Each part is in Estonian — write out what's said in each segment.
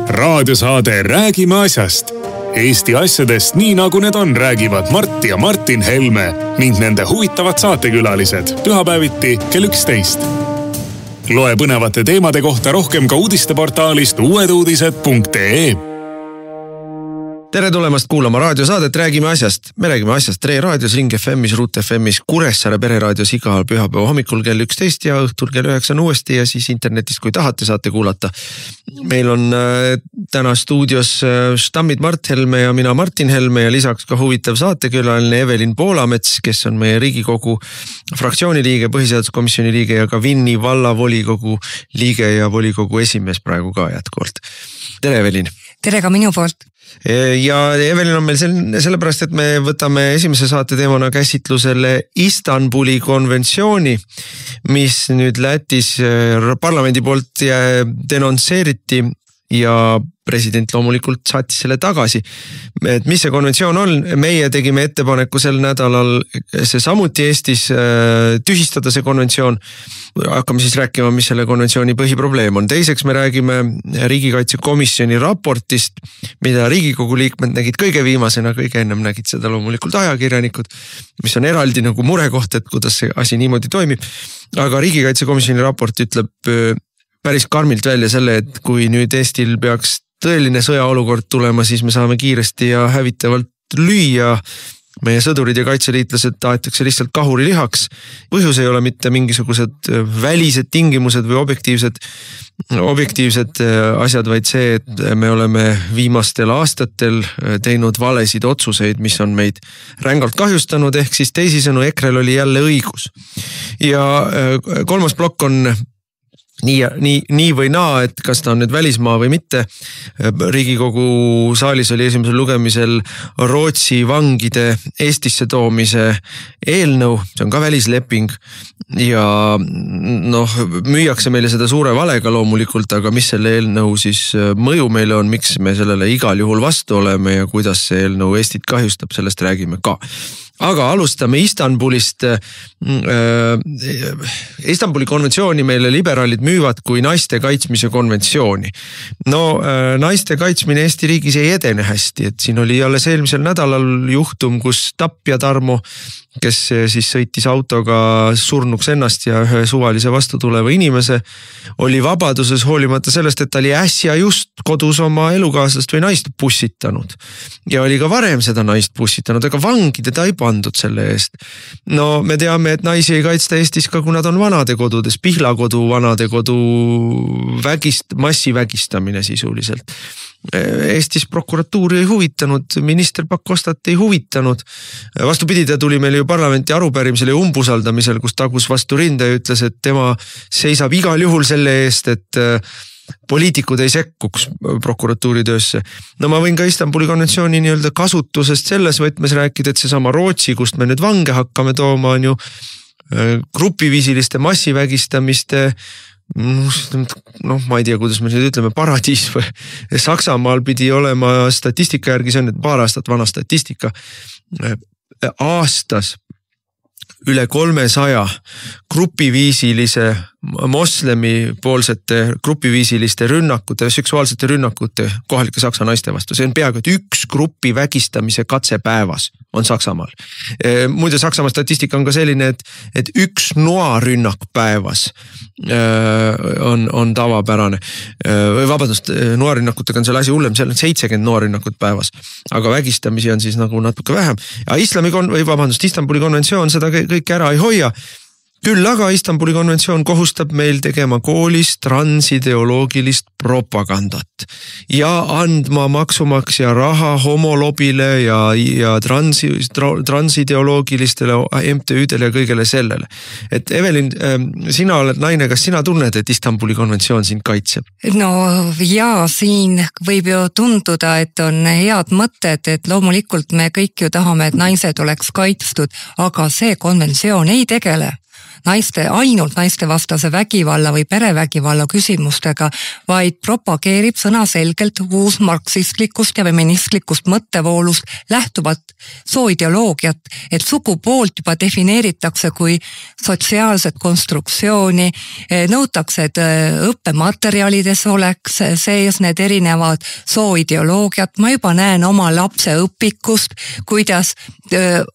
Raadiosaade Räägime asjast. Eesti asjadest nii nagu need on, räägivad Mart ja Martin Helme ning nende huvitavad saatekülalised pühapäeviti kell 11. Loe põnevate teemade kohta rohkem ka uudisteportaalist uueduudised.ee. Tere tulemast kuulama raadiosaadet Räägime asjast. Me räägime asjast Tre raadios, Ring FM'is, Ruut FM'is, Kuressaare pereraadios igal pühapäeva hommikul kell 11 ja õhtul kell 9 uuesti ja siis internetis, kui tahate, saate kuulata. Meil on täna stuudios stammid Mart Helme ja mina Martin Helme ja lisaks ka huvitav saatekülaline Evelin Poolamets, kes on meie Riigikogu fraktsiooni liige, põhiseaduskomisjoni liige ja ka Vinni valla volikogu liige ja volikogu esimees praegu ka jätkuvalt. Tere Evelin! Tere ka minu poolt! Ja Evelin on meil sellepärast, et me võtame esimese saate teemana käsitlusele Istanbuli konventsiooni, mis nüüd Lätis parlamendi poolt denonsseeriti ja president loomulikult saatis selle tagasi. Et mis see konventsioon on? Meie tegime ettepaneku sel nädalal see samuti Eestis tühistada see konventsioon. Hakkame siis rääkima, mis selle konventsiooni põhiprobleem on. Teiseks me räägime riigikaitsekomisjoni raportist, mida Riigikogu liikmed nägid kõige viimasena, kõige ennem nägid seda loomulikult ajakirjanikud, mis on eraldi nagu murekoht, et kuidas see asi niimoodi toimib. Aga riigikaitsekomisjoni raport ütleb päris karmilt välja selle, et kui nüüd Eestil peaks tõeline sõjaolukord tulema, siis me saame kiiresti ja hävitavalt lüüa. Meie sõdurid ja kaitseliitlased taetakse lihtsalt kahuri lihaks. Põhjus ei ole mitte mingisugused välised tingimused või objektiivsed asjad, vaid see, et me oleme viimastel aastatel teinud valesid otsuseid, mis on meid rängalt kahjustanud, ehk siis teisisõnu EKRE-l oli jälle õigus. Ja kolmas plokk on nii või naa, et kas ta on nüüd välismaa või mitte. Riigikogu saalis oli esimesel lugemisel Rootsi vangide Eestisse toomise eelnõu, see on ka välisleping ja müüakse meile seda suure valega loomulikult, aga mis selle eelnõu siis mõju meile on, miks me sellele igal juhul vastu oleme ja kuidas see eelnõu Eestit kahjustab, sellest räägime ka. Aga alustame Istanbulist. Istanbuli konventsiooni meile liberaalid müüvad kui naiste kaitsmise konventsiooni. Naiste kaitsmine Eesti riigis ei edene hästi, et siin oli alles eelmisel nädalal juhtum, kus tapja Tarmo, kes siis sõitis autoga surnuks ennast ja ühe suvalise vastu tuleva inimese, oli vabaduses hoolimata sellest, et ta oli äsja just kodus oma elukaaslast või naist bussitanud. Ja oli ka varem seda naist bussitanud, aga vangi teda ei pandud selle eest. Me teame, et naisi ei kaitsta Eestis ka, kui nad on vanadekodudes, Pihlakodu vanadekodu massivägistamine sisuliselt. Eestis prokuratuuri ei huvitanud, minister Pakostat ei huvitanud. Vastupidi, ta tuli meil ju parlamenti arupärimisel ja umbusaldamisel, kus tagus vastu rinde ja ütles, et tema seisab igal juhul selle eest, et poliitikud ei sekkuks prokuratuuri töösse. Ma võin ka Istanbuli konventsiooni nii-öelda kasutusest selles võtmes rääkida, et see sama Rootsi, kust me nüüd vange hakkame tooma, on ju grupiviisiliste massivägistamiste ma ei tea, kuidas me nüüd ütleme, paradiis või Saksamaal pidi olema statistika järgi, see on nüüd paar aastat vana statistika, aastas üle 300 grupiviisilise moslemi poolsete grupiviisiliste rünnakute, seksuaalsete rünnakute kohalike Saksa naiste vastu. See on peaaegu, et üks grupi vägistamise katse päevas on Saksamaal. Muide, Saksamaa statistika on ka selline, et üks noarünnak päevas on tavapärane. Vabandust, noarünnakutega on selle asi hullem, seal on 70 noarünnakut päevas, aga vägistamisi on siis nagu natuke vähem. Ja Istanbuli konventsioon seda kõik ära ei hoia. Küll aga Istanbuli konventsioon kohustab meil tegema koolis transideoloogilist propagandat ja andma maksumaksja raha homolobile ja transideoloogilistele MTÜ-dele ja kõigele sellele. Et Evelin, sina oled naine, kas sina tunned, et Istanbuli konventsioon sind kaitseb? Siin võib ju tunduda, et on head mõtted, et loomulikult me kõik ju tahame, et naised oleks kaitstud, aga see konventsioon ei tegele ainult naistevastase vägivalla või perevägivalla küsimustega, vaid propageerib sõnaselgelt uusmarksistlikust ja feministlikust mõttevoolust lähtuvat sooideoloogiat, et sugupoolt juba defineeritakse kui sotsiaalset konstruktsiooni, nõutakse, et õppematerjalides oleks sees need erinevad sooideoloogiad. Ma juba näen oma lapse õpikust, kuidas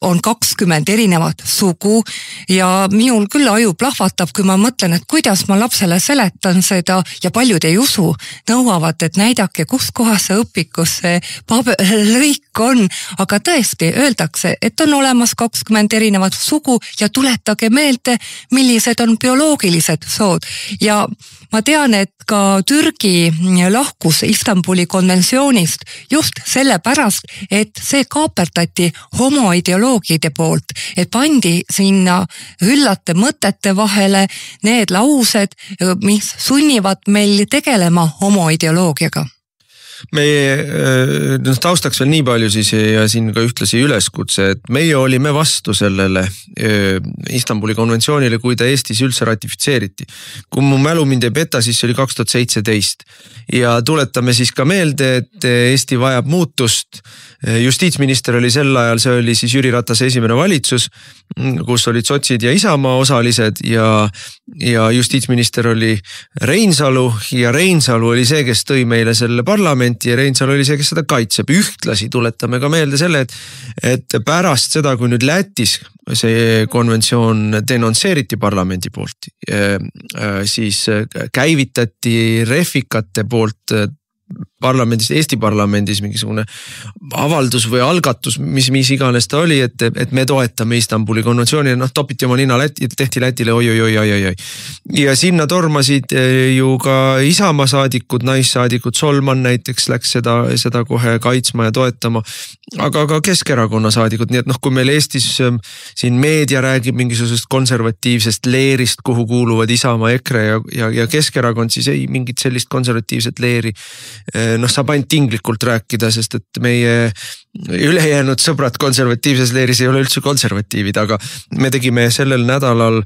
on 20 erinevat sugu ja minul küll aju plahvatab, kui ma mõtlen, et kuidas ma lapsele seletan seda ja paljud ei usu, nõuavad, et näidake, kus kohas see õpikus see lõik on, aga tõesti öeldakse, et on olemas 20 erinevat sugu ja tuletage meelde, millised on bioloogilised sood ja ma tean, et ka Türgi lahkus Istanbuli konventsioonist just sellepärast, et see kaaperdati homoideoloogide poolt, et pandi sinna üllate mõtete vahele need laused, mis sunnivad meil tegelema homoideoloogiaga. Meie taustaks veel nii palju siis ja siin ka ühtlasi üleskutse, et meie olime vastu sellele Istanbuli konventsioonile, kui ta Eestis üldse ratifitseeriti. Kui mu mälu mind ei peta, siis see oli 2017 ja tuletame siis ka meelde, et Eesti vajab muutust. Justiitsminister oli sel ajal, see oli siis Jüri Ratase esimene valitsus, kus olid sotsid ja Isamaa osalised ja justiitsminister oli Reinsalu ja Reinsalu oli see, kes tõi meile selle parlamenti ja Reinsalu oli see, kes seda kaitseb. Ühtlasi tuletame ka meelde selle, et pärast seda, kui nüüd Lätis see konventsioon denonsseeriti parlamendi poolt, siis käivitati refikate poolt parlamendis, Eesti parlamendis mingisugune avaldus või algatus, mis iganes ta oli, et me toetame Istanbuli konventsiooni, topiti oma nina Läti, tehti Lätile oi. Ja sinna tormasid ju ka Isamaa saadikud, naissaadikud, Solman näiteks läks seda kohe kaitsma ja toetama, aga ka Keskerakonna saadikud, nii et kui meil Eestis siin meedia räägib mingisugusest konservatiivsest leerist, kuhu kuuluvad Isamaa, EKRE ja Keskerakond, siis ei mingit sellist konservatiivset leeri saab ainult tinglikult rääkida, sest et meie ülejäänud sõbrad konservatiivses leeris ei ole üldse konservatiivid, aga me tegime sellel nädalal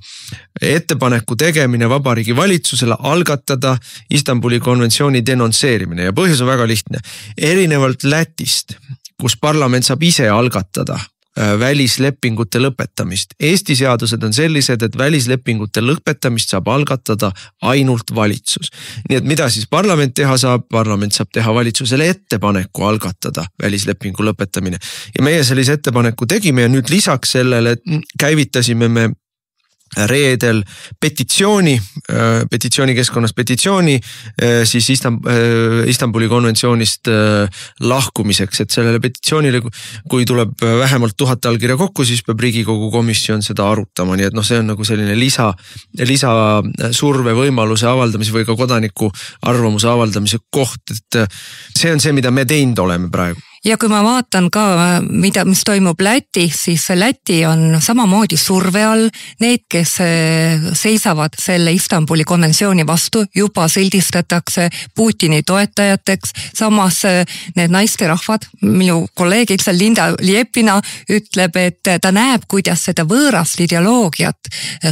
ettepaneku tegemine Vabariigi valitsusele algatada Istanbuli konventsiooni denonsseerimine ja põhjus on väga lihtne. Erinevalt Lätist, kus parlament saab ise algatada välislepingute lõpetamist. Eesti seadused on sellised, et välislepingute lõpetamist saab algatada ainult valitsus. Nii et mida siis parlament teha saab? Parlament saab teha valitsusele ettepaneku algatada välislepingu lõpetamine. Ja meie sellise ettepaneku tegime ja nüüd lisaks sellele käivitasime me reedel petitsioonikeskkonnas petitsiooni siis Istanbuli konventsioonist lahkumiseks, et sellele petitsioonile, kui tuleb vähemalt 1000 allkirja kokku, siis peab Riigikogu komisjon seda arutama, nii et see on nagu selline lisa surve võimaluse avaldamise või ka kodaniku arvamuse avaldamise koht, et see on see, mida me teinud oleme praegu. Ja kui ma vaatan ka, mis toimub Lätis, siis Läti on samamoodi surve all. Need, kes seisavad selle Istanbuli konventsiooni vastu, juba sildistatakse Putini toetajateks. Samas need naisterahvad, minu kolleeg Linda Liepina ütleb, et ta näeb, kuidas seda võõrast ideoloogiat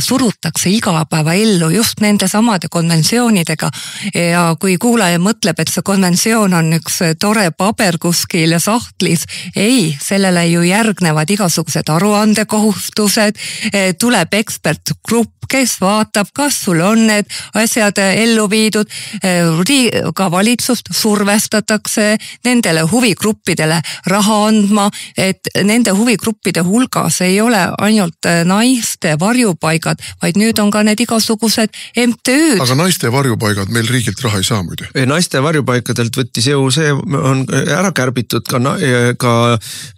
surutakse igapäeva ellu just nende samade konventsioonidega. Ja kui kuulaja mõtleb, et see konventsioon on üks tore paber kuskil sahtlis, ei, sellele ju järgnevad igasugused aruandekohustused, tuleb ekspertgrupp, kes vaatab, kas sul on need asjad ellu viidud, ka valitsust survestatakse nendele huvigruppidele raha andma, et nende huvigruppide hulgas ei ole ainult naiste varjupaigad, vaid nüüd on ka need igasugused MTÜ-d. Aga naiste varjupaigad meil riigilt raha ei saa muide. Naiste varjupaikadelt võttis jõu, see on ära kärbitud ka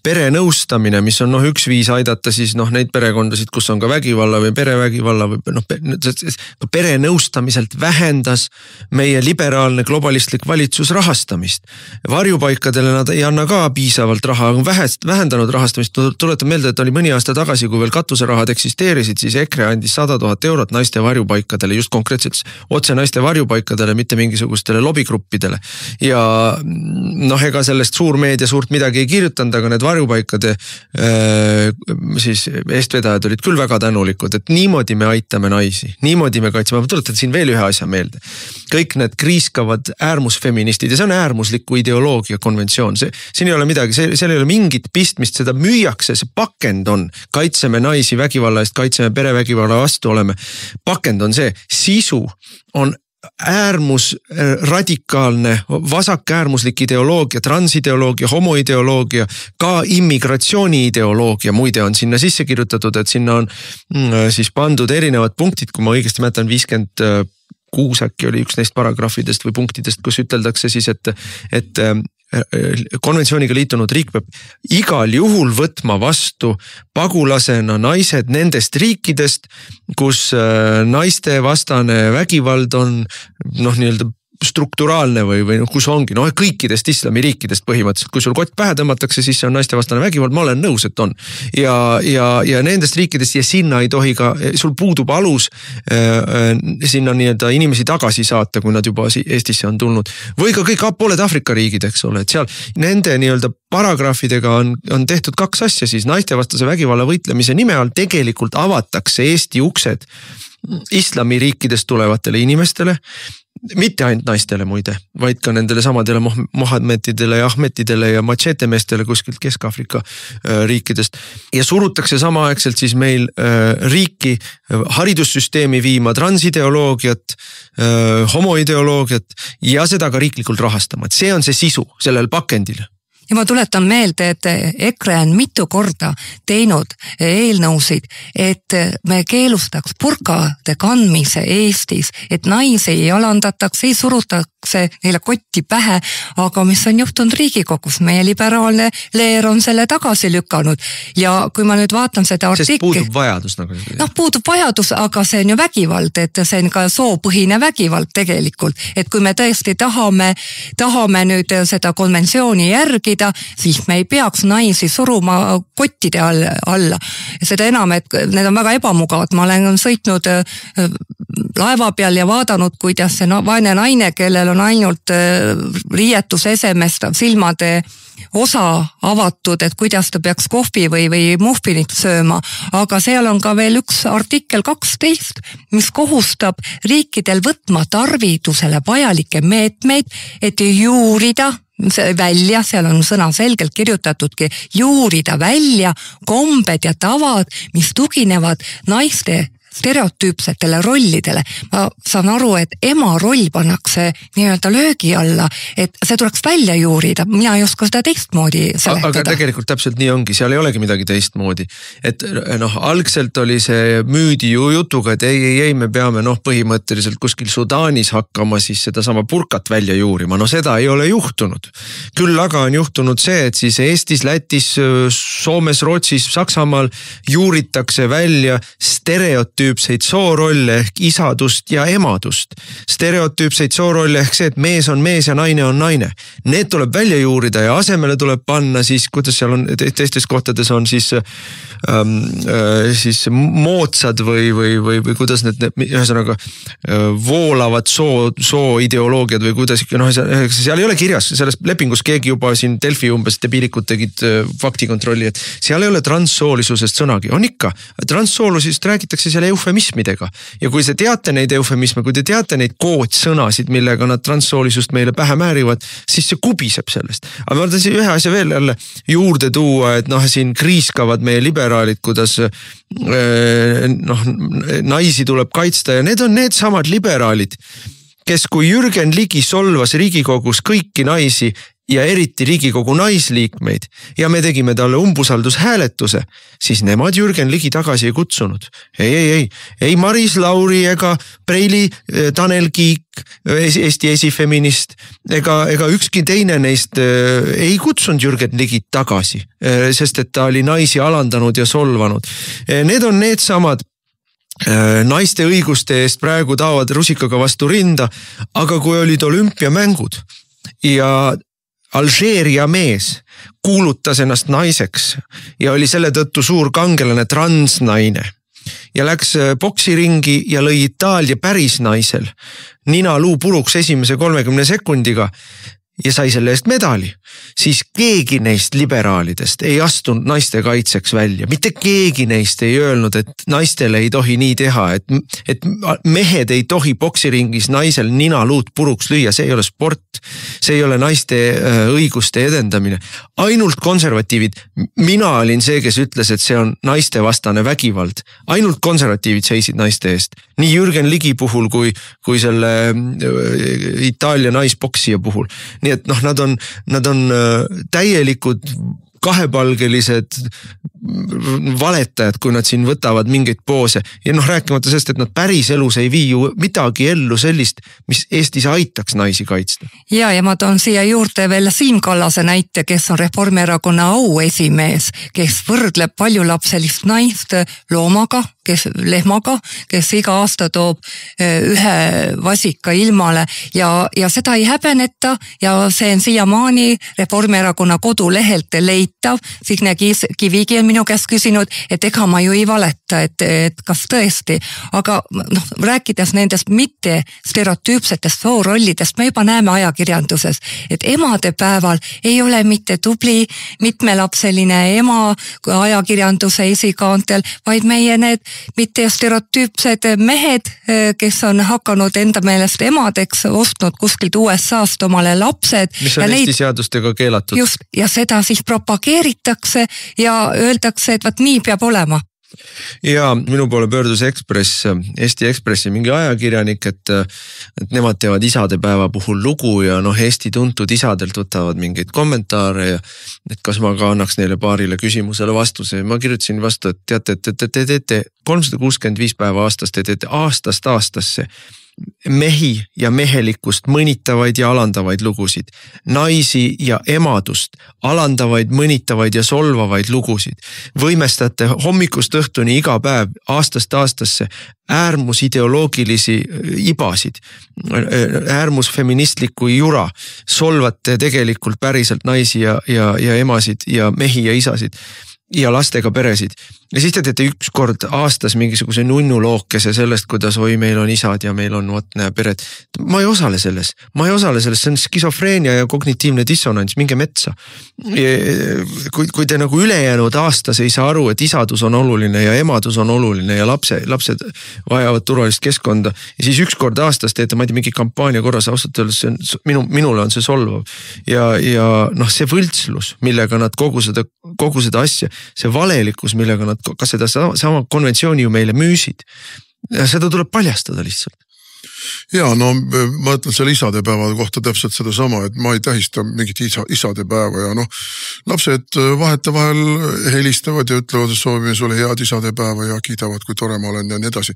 perenõustamine, mis on üks viis aidata siis neid perekondasid, kus on ka vägivalla või perevägivalla või perenõustamiselt vähendas meie liberaalne globalistlik valitsus rahastamist. Varjupaikadele nad ei anna ka piisavalt raha, on vähendanud rahastamist. Tuletan meelde, et oli mõni aasta tagasi, kui veel katuserahad eksisteerisid, siis EKRE andis 100 000 eurot naiste varjupaikadele, just konkreetselt otse naiste varjupaikadele, mitte mingisugustele lobigruppidele. Ja ega sellest suurmeedia meedia suurt midagi ei kirjutanud, aga need varjupaikade siis eestvedajad olid küll väga tänulikud, et niimoodi me aitame naisi, niimoodi me kaitseme. Ma tuletan siin veel ühe asja meelde. Kõik need kriiskavad äärmusfeministid ja see on äärmusliku ideoloogia konventsioon. Siin ei ole midagi, seal ei ole mingit pistmist, seda müüakse, see pakend on. Kaitseme naisi vägivalla eest, kaitseme perevägivalla vastu oleme. Pakend on see, sisu on äärmus radikaalne, vasakäärmuslik ideoloogia, transideoloogia, homoideoloogia, ka immigratsiooni ideoloogia muide on sinna sisse kirjutatud, et sinna on siis pandud erinevad punktid, kui ma õigesti mäletan 56 äkki oli üks neist paragrahvidest või punktidest, kus üteldakse siis, et konventsiooniga liitunud riik peab igal juhul võtma vastu pagulasena naised nendest riikidest, kus naiste vastane vägivald on nii-öelda strukturaalne või kus ongi, kõikidest islamiriikidest põhimõtteliselt, kui sul kott pähe tõmmatakse, siis see on naistevastane vägivald, ma olen nõus, et on. Ja nendest riikidest ja sinna ei tohi ka, sul puudub alus sinna nii-öelda inimesi tagasi saata, kui nad juba Eestisse on tulnud. Või ka kõik pooled Afrika riigid, eks ole, et seal nende nii-öelda paragrahvidega on tehtud kaks asja siis, naistevastase vägivalla võitlemise nime all tegelikult avatakse Eesti uksed islamiriikidest tulevatele inimestele, mitte ainult naistele muide, vaid ka nendele samadele Mohammedidele ja Ahmetidele ja Machetemeestele kuskilt Kesk-Afrika riikidest. Ja surutakse samaaegselt siis meil riiki haridussüsteemi viima transideoloogiat, homoideoloogiat ja seda ka riiklikult rahastama. Et see on see sisu sellel pakendil. Ja ma tuletan meelde, et EKRE on mitu korda teinud eelnõusid, et me keelustaks burkade kandmise Eestis, et naisi ei alandataks, ei surutakse neile kotti pähe, aga mis on juhtunud Riigikogus, meie liberaalne leer on selle tagasi lükanud. Ja kui ma nüüd vaatan seda artikli... Sest puudub vajadus nagu. Puudub vajadus, aga see on ju vägivald, et see on ka soopõhine vägivald tegelikult. Et kui me tõesti tahame nüüd seda konventsiooni järgida, siis me ei peaks naisi suruma kottide alla. Seda enam, et need on väga ebamugavad. Ma olen sõitnud laeva peal ja vaadanud, kuidas see vaene naine, kellel on ainult riietusesemest silmade osa avatud, et kuidas ta peaks kohvi või muhvinit sööma. Aga seal on ka veel üks artikkel 12, mis kohustab riikidel võtma tarvidusele vajalikke meetmeid, et juurida välja, seal on sõna selgelt kirjutatudki, juurida välja kombed ja tavad, mis tuginevad naiste stereotüüpsetele rollidele. Ma saan aru, et ema roll pannakse nii-öelda löögi alla, et see tuleks välja juurida. Mina ei oska seda teistmoodi seletada. Aga tegelikult täpselt nii ongi, seal ei olegi midagi teistmoodi. Et algselt oli see müüdi ju jutuga, et ei, me peame põhimõtteliselt kuskil Sudaanis hakkama siis seda sama burkat välja juurima. Seda ei ole juhtunud. Küll aga on juhtunud see, et siis Eestis, Lätis, Soomes, Rootsis, Saksamaal juuritakse välja stereotüüpseid soorolle ehk isadust ja emadust. Stereotüüpseid soorolle ehk see, et mees on mees ja naine on naine. Need tuleb välja juurida ja asemele tuleb panna siis, kuidas seal on, teistes kohtades on siis moodsad või kuidas need ühesõnaga voolavad soo-ideoloogiad või kuidas, seal ei ole kirjas, selles lepingus keegi juba siin Delfi umbes debiilikud tegid faktikontrolli, et seal ei ole transsoolisusest sõnagi. On ikka, transsoolusest räägitakse seal eufemismidega ja kui te teate neid eufemisme, kui te teate neid koodsõnasid, millega nad transsoolisust meile pähe määrivad, siis see kubiseb sellest. Aga ma tahan ühe asja veel jälle juurde tuua, et siin kriiskavad meie liberaalid, kuidas naisi tuleb kaitsta ja need on need samad liberaalid, kes kui Jürgen Ligi solvas Riigikogus kõiki naisi ja eriti Riigikogu naisliikmeid ja me tegime talle umbusaldushääletuse, siis nemad Jürgen Ligi tagasi ei kutsunud. Ei Maris Lauri ega Preili Tanel Kiik, Eesti esifeminist, ega ükski teine neist ei kutsunud Jürgen Ligit tagasi, sest et ta oli naisi alandanud ja solvanud. Need on need samad naiste õiguste eest praegu taavad rusikaga vastu rinda, aga kui olid olümpiamängud ja Alžeeria mees kuulutas ennast naiseks ja oli selle tõttu suur kangelane transnaine ja läks boksiringi ja lõi Itaalia päris naisel nina luu puruks esimese 30 sekundiga ja sai selle eest medali, siis keegi neist liberaalidest ei astunud naiste kaitseks välja. Mitte keegi neist ei öelnud, et naistele ei tohi nii teha, et mehed ei tohi poksiringis naisel ninaluut puruks lüüa, see ei ole sport, see ei ole naiste õiguste edendamine. Ainult konservatiivid, mina olin see, kes ütles, et see on naiste vastane vägivald. Ainult konservatiivid seisid naiste eest. Nii Jürgen Ligi puhul kui selle Itaalia naispoksija puhul. Nii et noh, nad on täielikud kahepalgelised valetajad, kui nad siin võtavad mingeid poose. Ja noh, rääkimata sellest, et nad päris elus ei vii ju midagi ellu sellist, mis Eestis aitaks naisi kaitsta. Ja ma toon siia juurde veel Siim Kallase näite, kes on Reformierakonna auesimees, kes võrdleb paljulapselist naist loomaga, lehmaga, kes iga aasta toob ühe vasika ilmale ja seda ei häbeneta ja see on siiamaani Reformierakonna kodulehelt leitav. Signe Kivigi on minu käest küsinud, et ega ma ju ei valeta, et kas tõesti, aga noh, rääkides nendest mitte stereotüüpsetest soorollidest, me juba näeme ajakirjanduses, et emade päeval ei ole mitte tubli mitmelapseline ema ajakirjanduse esikaantel, vaid meie need mitte stereotüüpsed mehed, kes on hakanud enda meelest emadeks, ostnud kuskilt USA-st omale lapsed. Mis on Eesti seadustega keelatud. Just, ja seda siis propageeritakse ja öeldakse, et vaat nii peab olema. Ja minu poole pöördus Eesti Ekspressi mingi ajakirjanik, et nemad teevad isadepäeva puhul lugu ja noh, Eesti tuntud isadelt võtavad mingeid kommentaare ja et kas ma ka annaks neile paarile küsimusele vastuse. Ma kirjutasin vastu, et teate, et te teete 365 päeva aastast, te teete aastast aastasse mehi ja mehelikkust mõnitavaid ja alandavaid lugusid, naisi ja emadust alandavaid, mõnitavaid ja solvavaid lugusid. Võimestate hommikust õhtuni iga päev aastast aastasse äärmusideoloogilisi ibasid, äärmusfeministlikku jura, solvate tegelikult päriselt naisi ja emasid ja mehi ja isasid ja lastega peresid. Ja siis te teete üks kord aastas mingisuguse nunnulookese sellest, kuidas oi, meil on isad ja meil on pered. Ma ei osale selles, see on skisofreenia ja kognitiivne dissonants, minge metsa. Kui te nagu ülejäänud aastas ei saa aru, et isadus on oluline ja emadus on oluline ja lapsed vajavad turvalist keskkonda ja siis üks kord aastas teete, ma ei tea, mingi kampaania korras ausalt öeldes, minule on see solvav. Ja noh, see võltslus, millega nad kogu seda asja, see valelikkus, millega nad ka seda sama konventsiooni ju meile müüsid. Ja seda tuleb paljastada lihtsalt. Ja no ma ütlen selle isadepäeva kohta täpselt seda sama, et ma ei tähista mingit isadepäeva ja noh, lapsed vahetevahel helistavad ja ütlevad, et soovime sulle head isadepäeva ja kiidavad, kui tore ma olen ja nii edasi.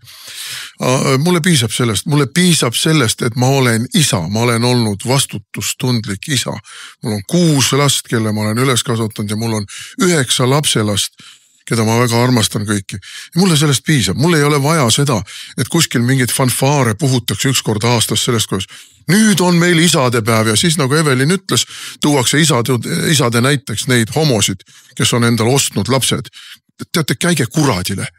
Mulle piisab sellest, et ma olen isa, ma olen olnud vastutustundlik isa. Mul on 6 last, kelle ma olen üles kasvatanud ja mul on 9 lapselast, keda ma väga armastan kõiki. Ja mulle sellest piisab. Mulle ei ole vaja seda, et kuskil mingid fanfaare puhutakse üks kord aastas sellest, kuidas nüüd on meil isadepäev ja siis nagu Evelin ütles, tuuakse isade näiteks neid homosid, kes on endal ostnud lapsed. Teate, käige kuradile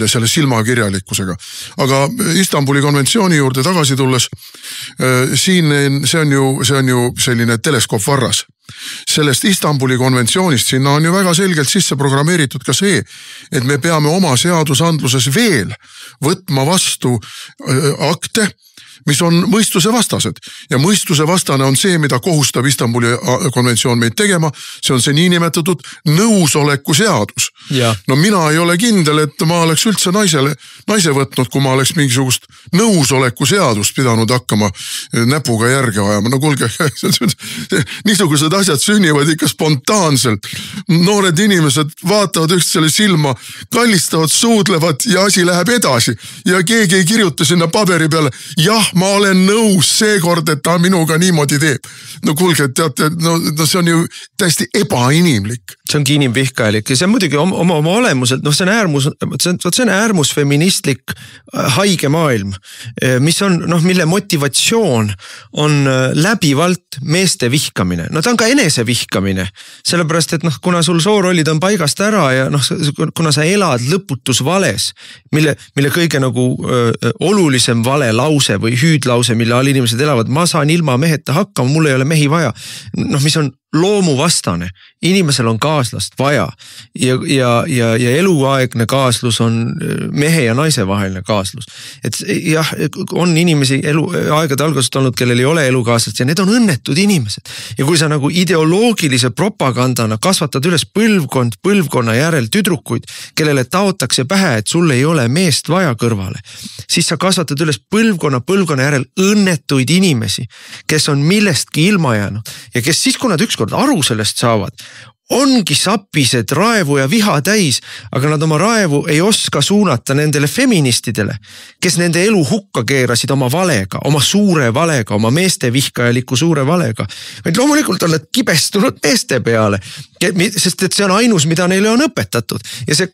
selle silmakirjalikkusega. Aga Istanbuli konventsiooni juurde tagasi tulles, see on ju selline teleskoopvarras. Sellest Istanbuli konventsioonist sinna on ju väga selgelt sisse programmeeritud ka see, et me peame oma seadusandluses veel võtma vastu akte, mis on mõistuse vastased. Ja mõistuse vastane on see, mida kohustab Istanbuli konventsioon meid tegema. See on see niinimetatud nõusoleku seadus. Ja. No mina ei ole kindel, et ma oleks üldse naise võtnud, kui ma oleks mingisugust nõusoleku seadust pidanud hakkama näpuga järge ajama. No kuulge, niisugused asjad sünnivad ikka spontaanselt. Noored inimesed vaatavad üksteisele silma, kallistavad, suudlevad ja asi läheb edasi. Ja keegi ei kirjuta sinna paberi peale, jah, ma olen nõus seekord, et ta minuga niimoodi teeb. No kuulge, teate, no see on ju täiesti ebainimlik. See ongi inimvihkajalik ja see on muidugi oma olemuselt, noh see on äärmusfeministlik haige maailm, mis on, noh mille motivatsioon on läbivalt meeste vihkamine. No ta on ka enese vihkamine, sellepärast et noh, kuna sul soorollid on paigast ära ja noh, kuna sa elad lõputus vales, mille kõige nagu olulisem vale lause või hüüdlause, mille all inimesed elavad, ma saan ilma meheta hakkama, mul ei ole mehi vaja. Noh, mis on loomuvastane, inimesel on kaaslast vaja ja eluaegne kaaslus on mehe ja naise vaheline kaaslus. Et jah, on inimesi aegade algusest olnud, kellel ei ole elukaaslast ja need on õnnetud inimesed. Ja kui sa nagu ideoloogilise propagandana kasvatad üles põlvkonna järel tüdrukuid, kellele taotakse pähe, et sul ei ole meest vaja kõrvale, siis sa kasvatad üles põlvkonna järel õnnetuid inimesi, kes on millestki ilma jäänud ja kes siis, kui nad ükskord aru sellest saavad, ongi sapised raevu ja viha täis, aga nad oma raevu ei oska suunata nendele feministidele, kes nende elu hukka keerasid oma valega, oma suure valega, oma meeste vihkajaliku suure valega. Vaid loomulikult on nad kibestunud meeste peale, sest et see on ainus, mida neile on õpetatud. Ja see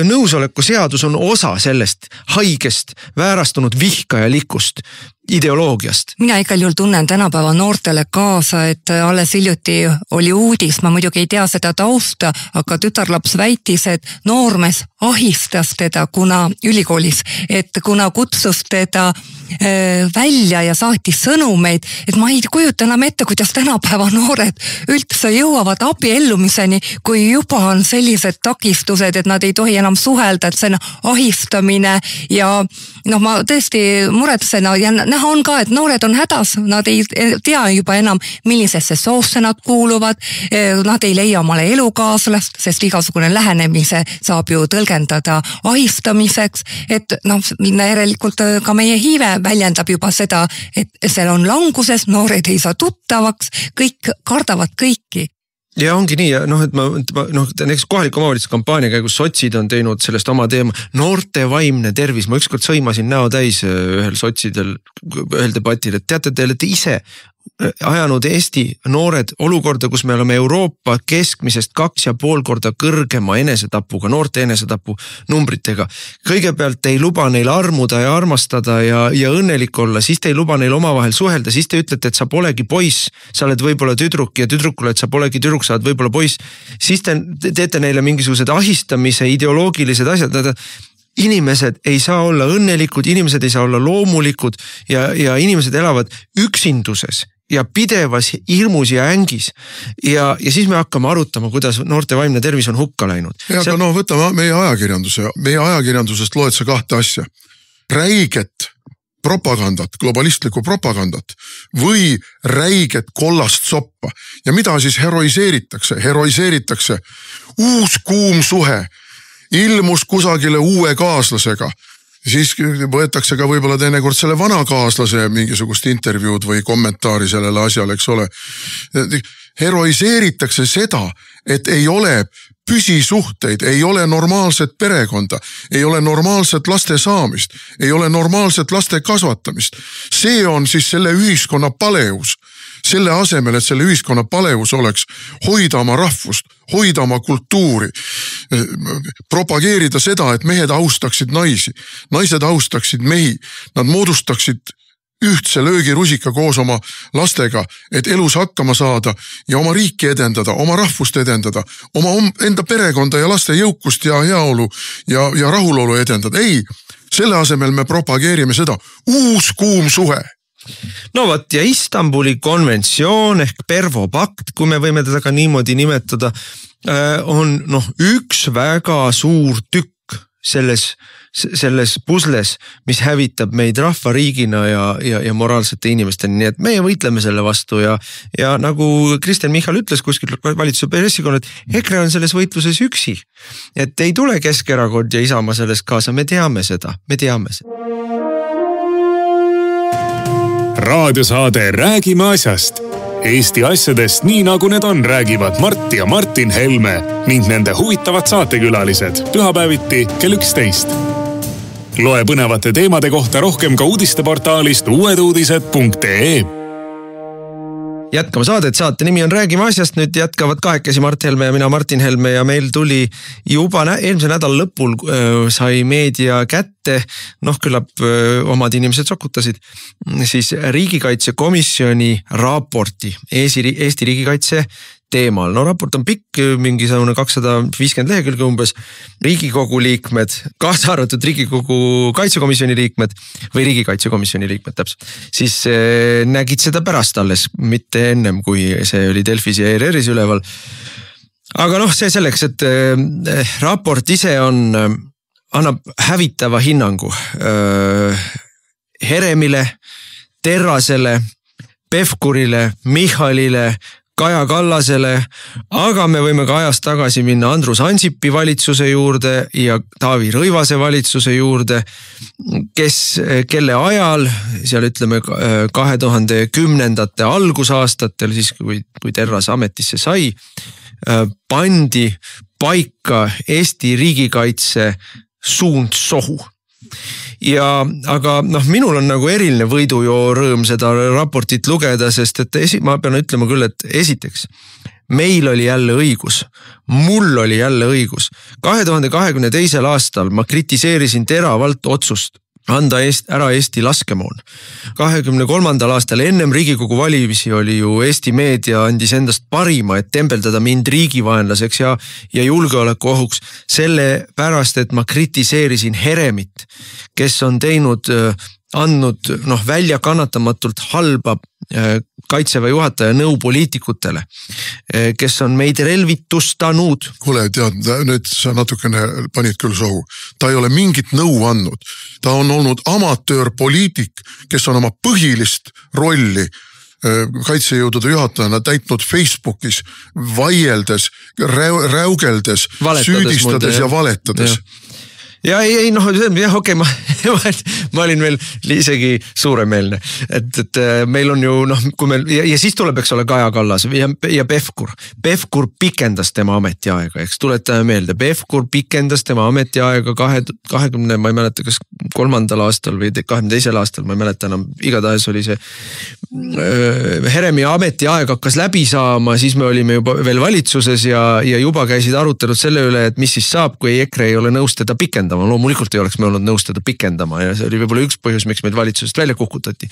nõusoleku seadus on osa sellest haigest, väärastunud vihkajalikust ideoloogiast. Mina igal juhul tunnen tänapäeva noortele kaasa, et alles hiljuti oli uudis, ma muidugi ei tea seda tausta, aga tütarlaps väitis, et noormees ahistas teda ülikoolis, et kuna kutsus teda välja ja saatis sõnumeid, et ma ei kujuta enam ette, kuidas tänapäeva noored üldse jõuavad abiellumiseni, kui juba on sellised takistused, et nad ei tohi enam suhelda, et see on ahistamine ja noh, ma tõesti muretsen ja näha on ka, et noored on hädas, nad ei tea juba enam, millisesse soosse nad kuuluvad, nad ei leia omale elukaaslast, sest igasugune lähenemise saab ju tõlgendada ahistamiseks, et noh, järelikult ka meie hiive väljendab juba seda, et seal on languses, noored ei saa tuttavaks, kõik kardavad kõiki. Ja ongi nii, et näiteks kohaliku omavalitsuse kampaania käigus sotsid on teinud sellest oma teema noorte vaimne tervis. Ma ükskord sõimasin näo täis ühel sotsidel, ühel debatil, et teate, te olete ise ajanud Eesti noored olukorda, kus me oleme Euroopa keskmisest 2,5 korda kõrgema enesetapuga, noorte enesetapu numbritega. Kõigepealt ei luba neil armuda ja armastada ja õnnelik olla, siis te ei luba neil omavahel suhelda, siis te ütlete, et sa polegi poiss, sa oled võib-olla tüdruk ja tüdrukule, et sa polegi tüdruk, sa oled võib-olla poiss, siis te teete neile mingisugused ahistamise ideoloogilised asjad. Inimesed ei saa olla õnnelikud, inimesed ei saa olla loomulikud ja inimesed elavad üksinduses ja pidevas hirmus ja ängis. Ja siis me hakkame arutama, kuidas noorte vaimne tervis on hukka läinud. Aga võtame meie ajakirjanduse. Meie ajakirjandusest loed sa 2 asja. Räiget propagandat, globalistlikku propagandat või räiget kollast soppa. Ja mida siis heroiseeritakse? Heroiseeritakse uus kuum suhe. Ilmus kusagile uue kaaslasega. Siis võetakse ka võib-olla teinekord selle vana kaaslase mingisugust intervjuud või kommentaari sellele asjale, eks ole. Heroiseeritakse seda, et ei ole püsisuhteid, ei ole normaalset perekonda, ei ole normaalset laste saamist, ei ole normaalset laste kasvatamist. See on siis selle ühiskonna paleus. Selle asemel, et selle ühiskonna paleus oleks hoida oma rahvust, hoida oma kultuuri, propageerida seda, et mehed austaksid naisi, naised austaksid mehi, nad moodustaksid ühtse löögirusika koos oma lastega, et elus hakkama saada ja oma riiki edendada, oma rahvust edendada, oma enda perekonda ja laste jõukust ja heaolu ja rahulolu edendada. Ei, selle asemel me propageerime seda uus kuum suhe. No vot, ja Istanbuli konventsioon ehk Pervo pakt, kui me võime teda ka niimoodi nimetada, on üks väga suur tükk selles pusles, mis hävitab meid rahvariigina ja moraalsete inimesteni. Nii et meie võitleme selle vastu ja nagu Kristen Michal ütles kuskil valitsuse pressikonnal, et EKRE on selles võitluses üksi. Et ei tule Keskerakond ja Isamaa sellest kaasa, me teame seda. Raadiosaade Räägime asjast. Eesti asjadest nii nagu need on, räägivad Mart ja Martin Helme ning nende huvitavad saatekülalised pühapäeviti kell 11. Loe põnevate teemade kohta rohkem ka uudisteportaalist uueduudised.ee. Jätkame saadet, saate nimi on Räägime asjast, nüüd jätkavad kahekesi Mart Helme ja mina Martin Helme ja meil tuli juba eelmise nädala lõpul sai meedia kätte, küllap omad inimesed sokutasid, siis riigikaitsekomisjoni raporti Eesti riigikaitse teemal. No raport on pikk, mingisugune 250 lehekülge umbes. Riigikogu liikmed, kaasa arvatud Riigikogu kaitsekomisjoni liikmed või riigikaitsekomisjoni liikmed täpselt, siis nägid seda pärast alles, mitte ennem, kui see oli Delfis ja ERR-is üleval. Aga noh, see selleks, et raport ise annab hävitava hinnangu Heremile, Terrasele, Pevkurile, Michalile, Kaja Kallasele, aga me võime ka ajast tagasi minna Andrus Ansipi valitsuse juurde ja Taavi Rõivase valitsuse juurde, kelle ajal, seal ütleme 2010. algusaastatel, siis kui Terras ametisse sai, pandi paika Eesti riigikaitse suund sohu. Aga minul on nagu eriline võidujoo rõõm seda raportit lugeda, sest et ma pean ütlema küll, et esiteks, meil oli jälle õigus, mul oli jälle õigus. 2022. aastal ma kritiseerisin teravalt otsust anda ära Eesti laskemoon. 23. aastal ennem Riigikogu valimisi oli ju Eesti meedia andis endast parima, et tembeldada mind riigivaenlaseks ja julgeolekuohuks selle pärast, et ma kritiseerisin Heremit, kes on andnud välja kannatamatult halba kaitseväe juhataja nõu poliitikutele, kes on meid relvitustanud. Kuule, tead, nüüd sa natukene panid küll sohu. Ta ei ole mingit nõu andnud. Ta on olnud amatöörpoliitik, kes on oma põhilist rolli kaitsejõudude juhatajana täitnud Facebookis vaieldes, räugeldes, süüdistades ja valetades. Ja okei, ma olin veel isegi suuremeelne, et meil on ju, kui meil, ja siis tuleb, eks ole, Kaja Kallas ja Pevkur. Pevkur pikendas tema ametiaega, eks tuletame meelde, Pevkur pikendas tema ametiaega 20, ma ei mäleta, kas 3. aastal või 22. aastal, ma ei mäleta enam, igatahes oli see Heremi ametiaeg hakkas läbi saama, siis me olime juba veel valitsuses ja juba käisid arutelud selle üle, et mis siis saab, kui EKRE ei ole nõus teda pikendama. Loomulikult ei oleks me olnud nõus teda pikendama ja see oli võib-olla üks põhjus, miks meid valitsusest välja kukutati.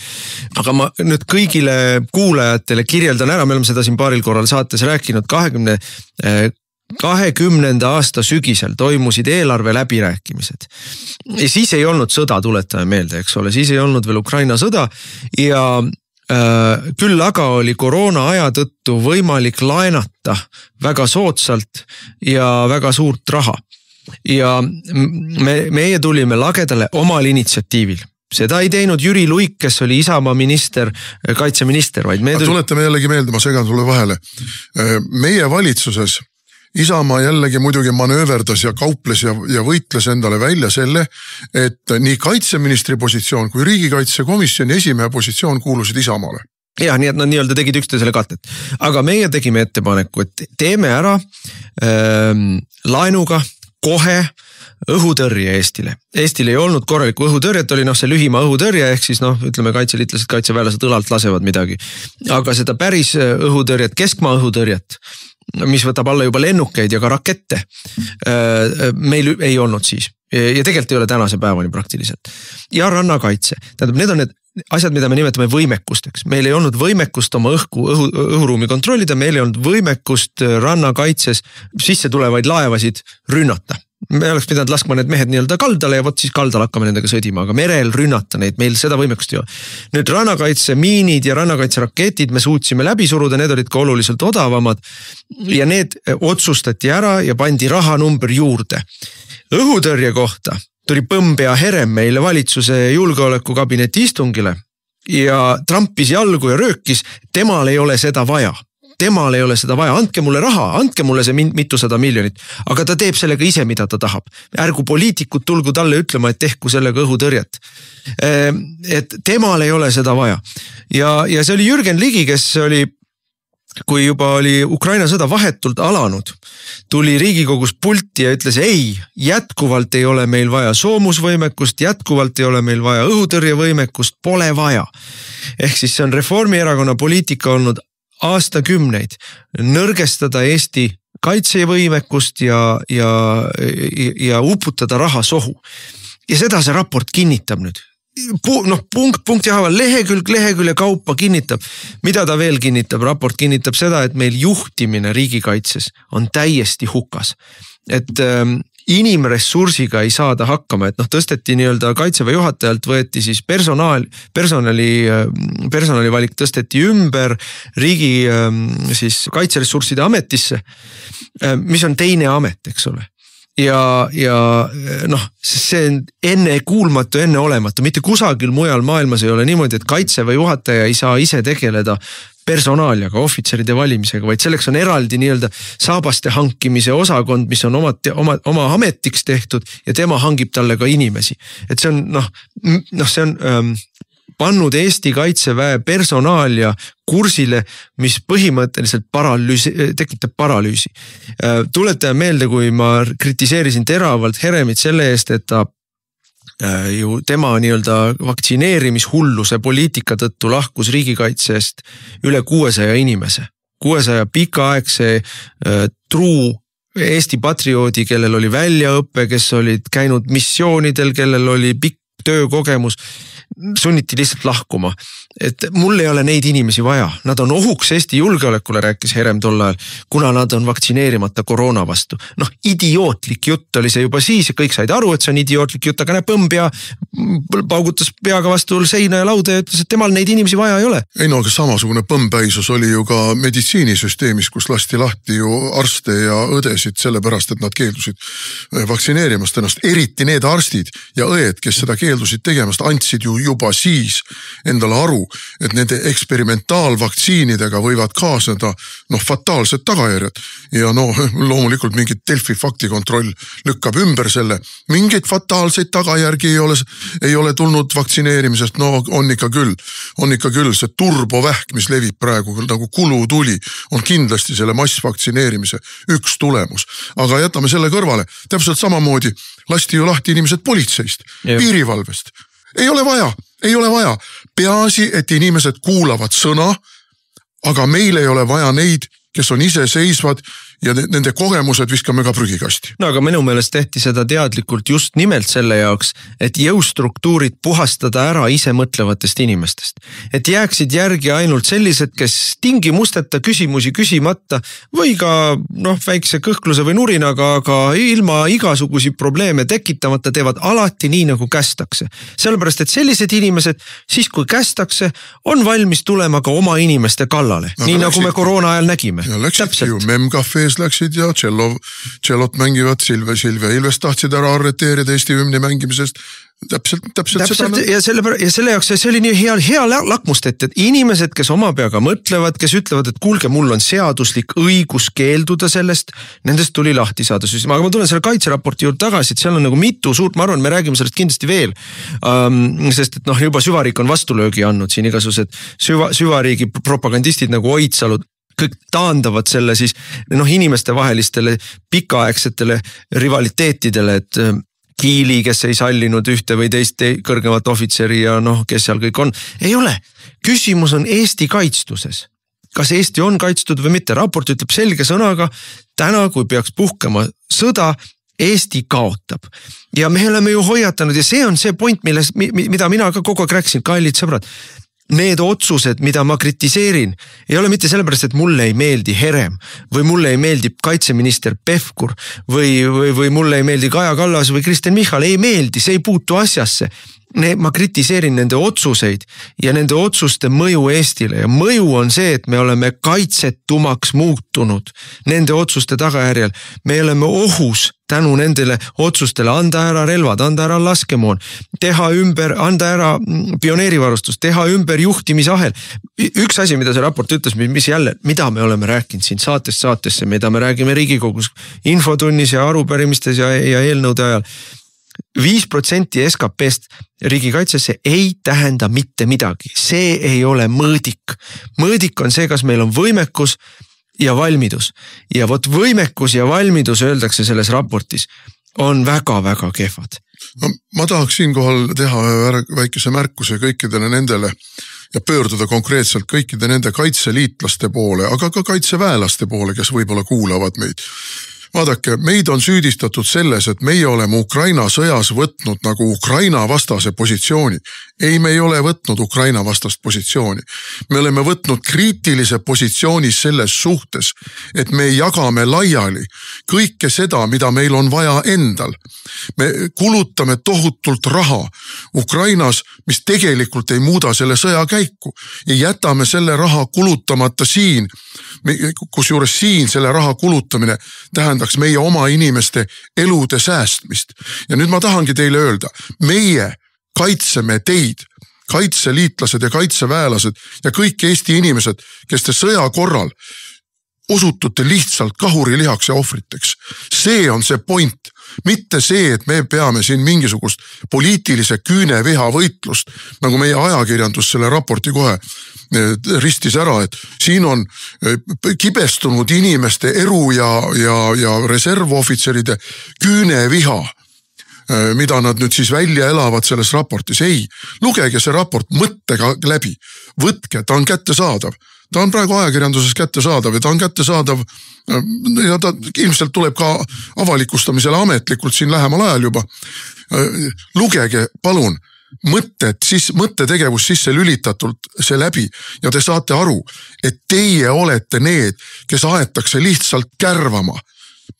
Aga ma nüüd kõigile kuulajatele kirjeldan ära, me oleme seda siin paaril korral saates rääkinud, 2020. aasta sügisel toimusid eelarve läbirääkimised. Ja siis ei olnud sõda, tuletame meelde, eks ole, siis ei olnud veel Ukraina sõda ja küll aga oli koroona aja tõttu võimalik laenata väga soodsalt ja väga suurt raha. Ja meie tulime lagedale omal initsiatiivil. Seda ei teinud Jüri Luik, kes oli Isamaa minister, kaitseminister, vaid tuletame jällegi meelde, ma segan sulle vahele. Meie valitsuses Isamaa jällegi muidugi manööverdas ja kauples ja võitles endale välja selle, et nii kaitseministri positsioon kui riigikaitsekomisjoni esimehe positsioon kuulusid Isamaale. Ja, nii et nad nii-öelda tegid üksteisele katet. Aga meie tegime ettepaneku, et teeme ära laenuga kohe õhutõrje Eestile. Eestil ei olnud korralikku õhutõrjet, oli see lühima õhutõrje, ehk siis ütleme kaitseliitlased, kaitseväelased õlalt lasevad midagi. Aga seda päris õhutõrjet, keskmaa õhutõrjet, mis võtab alla juba lennukeid ja ka rakette, meil ei olnud siis. Ja tegelikult ei ole tänase päevani praktiliselt. Ja rannakaitse. Tähendab, need on need asjad, mida me nimetame võimekusteks. Meil ei olnud võimekust oma õhuruumi kontrollida, meil ei olnud võimekust rannakaitses sisse tulevaid laevasid rünnata. Me oleks pidanud laskma need mehed nii-öelda kaldale ja siis kaldal hakkame nendega sõdima, aga merel rünnata neid, meil seda võimekust ei ole. Nüüd rannakaitse miinid ja rannakaitse raketid me suutsime läbi suruda, need olid ka oluliselt odavamad ja need otsustati ära ja pandi rahanumber juurde. Õhutõrje kohta tuli Põmbea Herem meile valitsuse julgeolekukabineti istungile ja trampis jalgu ja röökis, temal ei ole seda vaja. Temal ei ole seda vaja, andke mulle raha, andke mulle see mitusada miljonit, aga ta teeb sellega ise, mida ta tahab. Ärgu poliitikud tulgu talle ütlema, et tehku sellega õhutõrjet. Et temal ei ole seda vaja. Ja see oli Jürgen Ligi, kes oli, kui juba oli Ukraina sõda vahetult alanud, tuli Riigikogus pulti ja ütles, ei, jätkuvalt ei ole meil vaja soomusvõimekust, jätkuvalt ei ole meil vaja õhutõrjevõimekust, pole vaja. Ehk siis see on Reformierakonna poliitika olnud aastakümneid nõrgestada Eesti kaitsevõimekust ja uputada raha sohu. Ja seda see raport kinnitab nüüd. punkti haaval lehekülje kaupa kinnitab. Mida ta veel kinnitab? Raport kinnitab seda, et meil juhtimine riigikaitses on täiesti hukas. Et inimressursiga ei saada hakkama, et tõsteti nii-öelda kaitseväe juhatajalt võeti siis personali valik tõsteti ümber riigi siis kaitseressursside ametisse, mis on teine amet, eks ole. Ja see on ennekuulmatu, enneolematu, mitte kusagil mujal maailmas ei ole niimoodi, et kaitseväe juhataja ei saa ise tegeleda personaaliaga, ohvitseride valimisega, vaid selleks on eraldi nii-öelda saabaste hankimise osakond, mis on oma ametiks tehtud ja tema hangib talle ka inimesi. Et see on, see on pannud Eesti kaitseväe personaalia kursile, mis põhimõtteliselt tekitab paralüüsi. Tuletan meelde, kui ma kritiseerisin teravalt Heremit selle eest, et tema nii-öelda vaktsineerimishulluse poliitika tõttu lahkus riigikaitsest üle 600 inimese. 600 pikaaegse truu Eesti patrioodi, kellel oli väljaõppe, kes olid käinud missioonidel, kellel oli pikk töökogemus, sunniti lihtsalt lahkuma. Et mul ei ole neid inimesi vaja. Nad on ohuks Eesti julgeolekule, rääkis Herem tol ajal, kuna nad on vaktsineerimata koroona vastu. Idiootlik jutt oli see juba siis ja kõik said aru, et see on idiootlik jutt, aga põmbja paugutas peaga vastu seina ja lauda ja ütles, et temal neid inimesi vaja ei ole. Ei aga samasugune põmpäisus oli ju ka meditsiinisüsteemis, kus lasti lahti ju arste ja õdesid sellepärast, et nad keeldusid vaktsineerimast ennast. Eriti need arstid ja õed, kes seda keeldusid tegemast, andsid ju juba siis endale aru, et nende eksperimentaalvaktsiinidega võivad kaasneda fataalsed tagajärjed. Ja loomulikult mingit Delfi faktikontroll lükkab ümber selle. Mingeid fataalseid tagajärgi ei ole tulnud vaktsineerimisest. On ikka küll. See turbovähk, mis levib praegu nagu kulutuli, on kindlasti selle massvaktsineerimise üks tulemus. Aga jätame selle kõrvale. Täpselt samamoodi lasti ju lahti inimesed politseist, piirivalvest. Ei ole vaja. Peaasi, et inimesed kuulavad sõna, aga meil ei ole vaja neid, kes on iseseisvad ja nende kogemused viskame ka prügikasti. Aga minu meelest tehti seda teadlikult just nimelt selle jaoks, et jõustruktuurid puhastada ära ise mõtlevatest inimestest. Et jääksid järgi ainult sellised, kes tingimusteta küsimusi küsimata või ka väikse kõhkluse või nurinaga, aga ilma igasugusi probleeme tekitamata teevad alati nii, nagu kästakse. Sellepärast, et sellised inimesed, siis kui kästakse, on valmis tulema ka oma inimeste kallale. Nii nagu me koroona ajal nägime. Ja läksidki ju memcafees läksid ja tšellot mängivad, Silvia Ilves tahtsid ära arreteerida Eesti hümni mängimisest. Täpselt seda. Ja selle jaoks see oli nii hea lakmustett, et inimesed, kes oma peaga mõtlevad, kes ütlevad, et kuulge, mul on seaduslik õigus keelduda sellest, nendest tuli lahti saada. Aga ma tulen selle kaitseraporti juurde tagasi, et seal on nagu mitu suurt, ma arvan, me räägime sellest kindlasti veel, sest et juba süvariik on vastulöögi andnud siin igasugused süvariigi propagandistid nagu Oidsalud, kõik taandavad selle siis inimeste vahelistele pikaaegsetele rivaliteetidele, et Kiili, kes ei sallinud ühte või teist kõrgemat ohvitseri ja kes seal kõik on. Ei ole. Küsimus on Eesti kaitstuses. Kas Eesti on kaitstud või mitte? Raport ütleb selge sõnaga, täna kui peaks puhkema sõda, Eesti kaotab. Ja me oleme ju hoiatanud ja see on see point, mida mina ka kogu aeg rääkisin, kallid sõbrad. Need otsused, mida ma kritiseerin, ei ole mitte sellepärast, et mulle ei meeldi Herem või mulle ei meeldi kaitseminister Pevkur või mulle ei meeldi Kaja Kallas või Kristen Michal, ei meeldi, see ei puutu asjasse. Ma kritiseerin nende otsuseid ja nende otsuste mõju Eestile ja mõju on see, et me oleme kaitsetumaks muutunud nende otsuste tagajärjel. Me oleme ohus tänu nendele otsustele anda ära relvad, anda ära laskemoon, teha ümber, anda ära pioneerivarustus, teha ümber juhtimisahel. Üks asi, mida see raport ütles, mis jälle, mida me oleme rääkinud siin saatesse, mida me räägime Riigikogus infotunnis ja arupärimistes ja eelnõude ajal. 5% SKP-st riigikaitsesse ei tähenda mitte midagi. See ei ole mõõdik. Mõõdik on see, kas meil on võimekus ja valmidus. Ja võimekus ja valmidus, öeldakse selles raportis, on väga-väga kehvad. Ma tahaks siinkohal teha väikese märkuse kõikidele nendele ja pöörduda konkreetselt kõikide nende kaitseliitlaste poole, aga ka kaitseväelaste poole, kes võib-olla kuulavad meid. Vaadake, meid on süüdistatud selles, et meie oleme Ukraina sõjas võtnud nagu Ukraina vastase positsiooni. Ei, me ei ole võtnud Ukraina vastast positsiooni. Me oleme võtnud kriitilise positsiooni selles suhtes, et me jagame laiali kõike seda, mida meil on vaja endal. Me kulutame tohutult raha Ukrainas, mis tegelikult ei muuda selle sõja käiku ja jätame selle raha kulutamata siin, kusjuures siin selle raha kulutamine tähendaks meie oma inimeste elude säästmist. Ja nüüd ma tahangi teile öelda, meie kaitseme teid, kaitseliitlased ja kaitseväelased ja kõik Eesti inimesed, kes te sõja korral osutute lihtsalt kahurilihaks ja ohvriteks. See on see point. Mitte see, et me peame siin mingisugust poliitilise küüneviha võitlust, nagu meie ajakirjandus selle raporti kohe ristis ära, et siin on kibestunud inimeste eru ja reservohvitseride küüneviha, mida nad nüüd siis välja elavad selles raportis. Ei, lugege see raport mõttega läbi. Võtke, ta on kättesaadav. Ta on praegu ajakirjanduses kättesaadav ja ta on kättesaadav ja ta ilmselt tuleb ka avalikustamisele ametlikult siin lähemal ajal juba. Lugege, palun, mõttetegevus sisse lülitatult see läbi ja te saate aru, et teie olete need, kes aetakse lihtsalt kärvama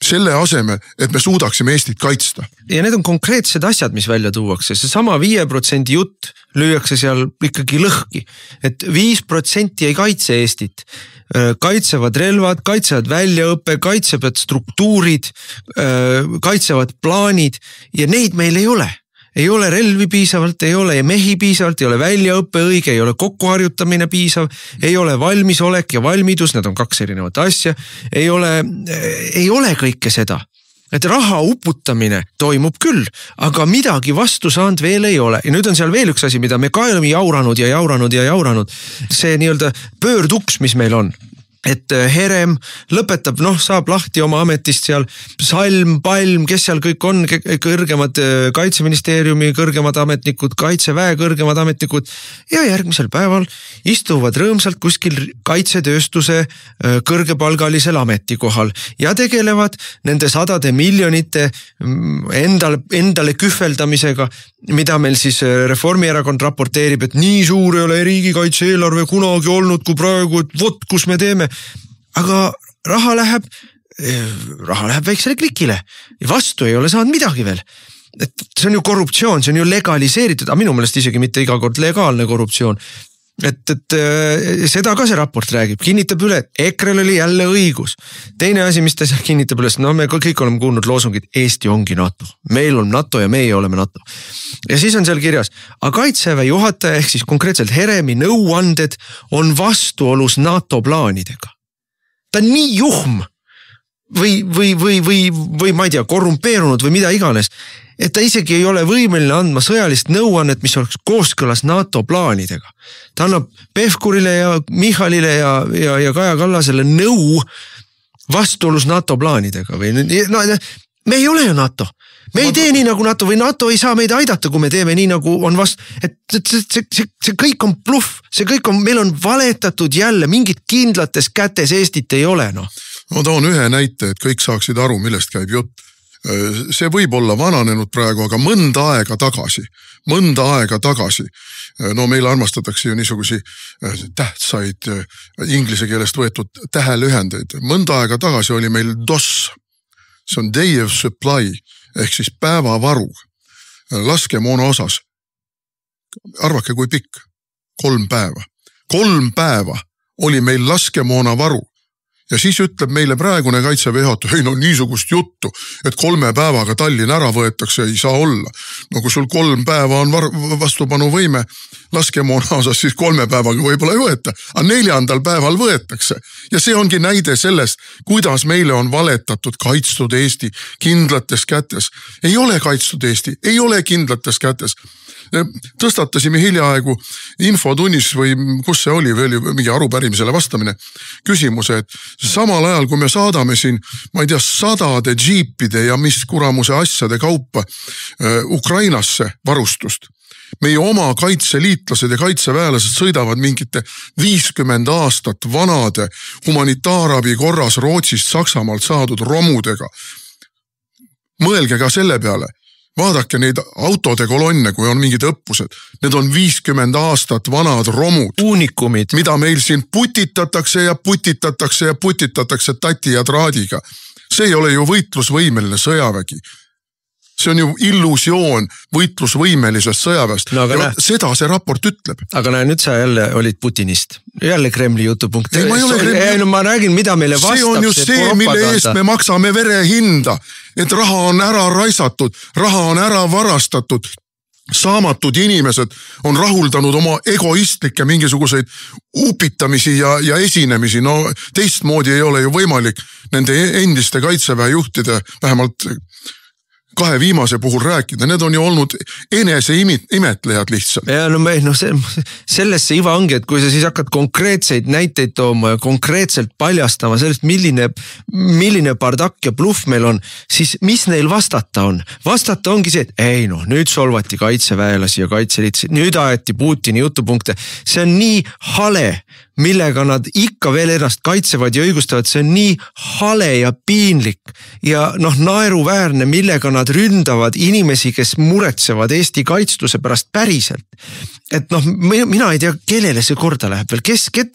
selle asemel, et me suudaksime Eestit kaitsta. Ja need on konkreetsed asjad, mis välja tuuakse. See sama 5% jutt lüüakse seal ikkagi lõhki. Et 5% ei kaitse Eestit. Kaitsevad relvad, kaitsevad väljaõppe, kaitsevad struktuurid, kaitsevad plaanid ja neid meil ei ole. Ei ole relvi piisavalt, ei ole mehi piisavalt, ei ole väljaõppe õige, ei ole kokkuharjutamine piisav, ei ole valmisolek ja valmidus, need on 2 erinevat asja, ei ole kõike seda. Et raha uputamine toimub küll, aga midagi vastu saanud veel ei ole. Ja nüüd on seal veel üks asi, mida me ka oleme jauranud. See nii-öelda pöörduks, mis meil on. Et Herem lõpetab, saab lahti oma ametist seal, Salm, Palm, kes seal kõik on, kõrgemad kaitseministeeriumi kõrgemad ametnikud, kaitseväe kõrgemad ametnikud ja järgmisel päeval istuvad rõõmsalt kuskil kaitsetööstuse kõrgepalgalisel ametikohal ja tegelevad nende 100 miljonite endale kühveldamisega, mida meil siis Reformierakond raporteerib, et nii suur ei ole riigikaitse eelarve kunagi olnud kui praegu, et vot kus me teeme. Aga raha läheb väiksele klikile ja vastu ei ole saanud midagi veel. Et see on ju korruptsioon, see on ju legaliseeritud, aga minu meelest isegi mitte iga kord legaalne korruptsioon. Et seda ka see raport räägib, kinnitab üle, et EKRE-l oli jälle õigus. Teine asi, mis ta kinnitab üles, me kõik oleme kuulnud loosungid, Eesti ongi NATO. Meil on NATO ja meie oleme NATO. Ja siis on seal kirjas, aga kaitseväe juhataja ehk siis konkreetselt Heremi nõuanded on vastuolus NATO plaanidega. Ta on nii juhm või ma ei tea, korrumpeerunud või mida iganes, et ta isegi ei ole võimeline andma sõjalist nõuannet, mis oleks kooskõlas NATO plaanidega. Ta annab Pevkurile ja Michalile ja Kaja Kallasele nõu vastuolus NATO plaanidega. Me ei ole ju NATO. Me ei tee nii nagu NATO või NATO ei saa meid aidata, kui me teeme nii nagu on vastu. Et see kõik on bluff, meil on valetatud jälle, mingid kindlates kätes Eestit ei ole. Ma toon ühe näite, et kõik saaksid aru, millest käib jutt. See võib olla vananenud praegu, aga mõnda aega tagasi, meile armastatakse ju niisugusi tähtsaid inglise keelest võetud tähelühendeid. Mõnda aega tagasi oli meil DOS, see on Day of Supply, ehk siis päevavaru, laskemoona osas. Arvake kui pikk, 3 päeva. 3 päeva oli meil laskemoona varu. Ja siis ütleb meile praegune kaitseväe juhataja, niisugust juttu, et 3 päevaga Tallinn ära võetakse, ei saa olla. Kui sul 3 päeva on vastupanu võime laskemoona osas, siis 3 päevaga võib-olla ei võeta, aga 4. päeval võetakse. Ja see ongi näide sellest, kuidas meile on valetatud kaitstud Eesti kindlates kätes. Ei ole kaitstud Eesti, ei ole kindlates kätes. Tõstatasime hiljaaegu infotunnis või kus see oli mingi arupärimisele vastamine küsimuse, et samal ajal kui me saadame siin, ma ei tea, 100 džiipide ja mis kuramuse asjade kaupa Ukrainasse varustust, meie oma kaitseliitlased ja kaitseväelased sõidavad mingite 50 aastat vanade humanitaarabi korras Rootsist, Saksamaalt saadud romudega. Mõelge ka selle peale. Vaadake neid autode kolonne, kui on mingid õppused. Need on 50 aastat vanad romud. Uunikumid. Mida meil siin putitatakse tati ja traadiga. See ei ole ju võitlusvõimeline sõjavägi. See on ju illusioon võitlusvõimelisest sõjaväest. No, ja seda see raport ütleb. Aga näe, nüüd sa jälle olid Putinist. Jälle Kremli jutupunkt. Ei, ma ei ole Kremli. No, ma räägin, mida meile vastab. See on ju see, mille eest me maksame vere hinda. Et raha on ära raisatud, raha on ära varastatud. Saamatud inimesed on rahuldanud oma egoistlikke mingisuguseid upitamisi ja esinemisi. No teistmoodi ei ole ju võimalik nende endiste kaitseväe juhtide vähemalt 2 viimase puhul rääkida, need on ju olnud enese imetlejad lihtsalt. Ja no sellesse iva ongi, et kui sa siis hakkad konkreetseid näiteid tooma ja konkreetselt paljastama sellest, milline pardak ja bluff meil on, siis mis neil vastata on? Vastata ongi see, et ei noh, nüüd solvati kaitseväelasi ja kaitseliitsi, nüüd aeti Putini jutupunkte. See on nii hale, millega nad ikka veel ennast kaitsevad ja õigustavad, see on nii hale ja piinlik ja noh, naeruväärne, millega nad ründavad inimesi, kes muretsevad Eesti kaitstuse pärast päriselt. Et noh, mina ei tea, kellele see korda läheb veel,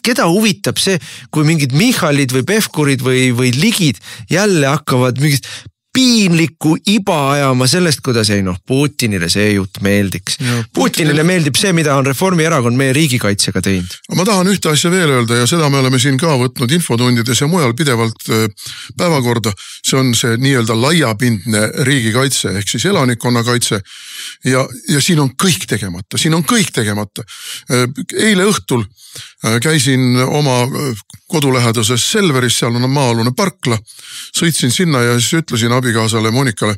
keda huvitab see, kui mingid Michalid või Pevkurid või Ligid jälle hakkavad mingist piinlikku iba ajama sellest, kuidas ei noh, Putinile see jutt meeldiks. Putinile meeldib see, mida on Reformierakond meie riigikaitsega teinud. Ma tahan ühte asja veel öelda ja seda me oleme siin ka võtnud infotundides ja mujal pidevalt päevakorda. See on see nii-öelda laiapindne riigikaitse ehk siis elanikkonnakaitse ja siin on kõik tegemata. Eile õhtul käisin oma kodulähedases Selveris, seal on maa-alune parkla, sõitsin sinna ja siis ütlesin abikaasale Monikale,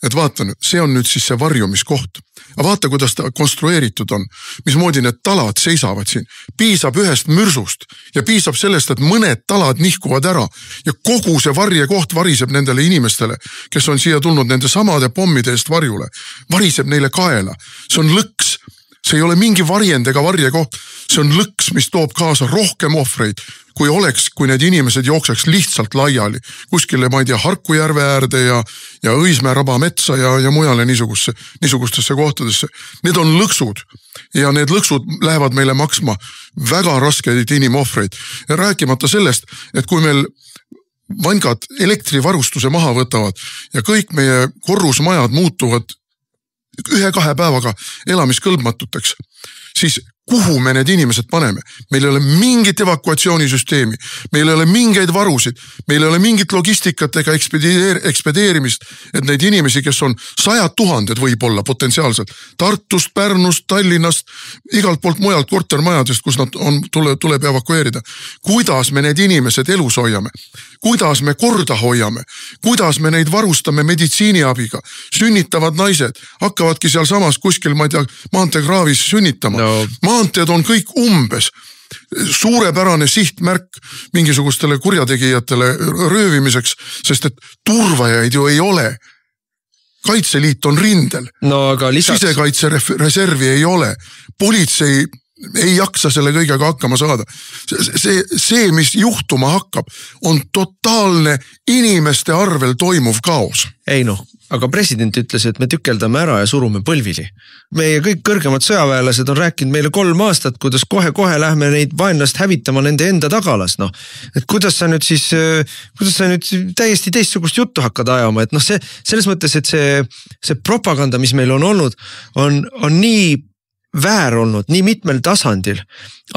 et vaata nüüd, see on nüüd siis see varjumiskoht. Aga vaata, kuidas ta konstrueeritud on, mismoodi need talad seisavad siin. Piisab ühest mürsust ja piisab sellest, et mõned talad nihkuvad ära ja kogu see varjekoht variseb nendele inimestele, kes on siia tulnud nende samade pommide eest varjule. Variseb neile kaela. See on lõks. See ei ole mingi varjend ega varjekoht. See on lõks, mis toob kaasa rohkem ohvreid, kui need inimesed jookseks lihtsalt laiali. Kuskile, ma ei tea, Harkujärve äärde ja Õismäe rabametsa ja mujale niisugustesse kohtadesse. Need on lõksud ja need lõksud lähevad meile maksma väga raskeid inimohvreid. Ja rääkimata sellest, et kui meil vangad elektrivarustuse maha võtavad ja kõik meie korrusmajad muutuvad 1-2 päevaga elamiskõlbmatuteks, siis kuhu me need inimesed paneme? Meil ei ole mingit evakuatsioonisüsteemi, meil ei ole mingeid varusid, meil ei ole mingit logistikat ega ekspedeerimist, et neid inimesi, kes on 100 000 võib-olla potentsiaalselt, Tartust, Pärnust, Tallinnast, igalt poolt mujalt kortermajadest, kus nad tuleb evakueerida. Kuidas me need inimesed elus hoiame? Kuidas me korda hoiame? Kuidas me neid varustame meditsiiniabiga? Sünnitavad naised hakkavadki seal samas kuskil, ma ei tea, maanteekraavis sünnitama. Maanteed on kõik umbes. Suurepärane sihtmärk mingisugustele kurjategijatele röövimiseks, sest et turvajaid ju ei ole. Kaitseliit on rindel. No, aga lisaks... Sisekaitsereservi ei ole. Politsei ei jaksa selle kõigega hakkama saada. See, mis juhtuma hakkab, on totaalne inimeste arvel toimuv kaos. Ei noh, aga president ütles, et me tükeldame ära ja surume põlvili. Meie kõik kõrgemad sõjaväelased on rääkinud meile 3 aastat, kuidas kohe lähme neid vaenlast hävitama nende enda tagalas. No, et kuidas sa nüüd täiesti teistsugust juttu hakkad ajama, et noh, selles mõttes, et see propaganda, mis meil on olnud, on nii väär olnud nii mitmel tasandil.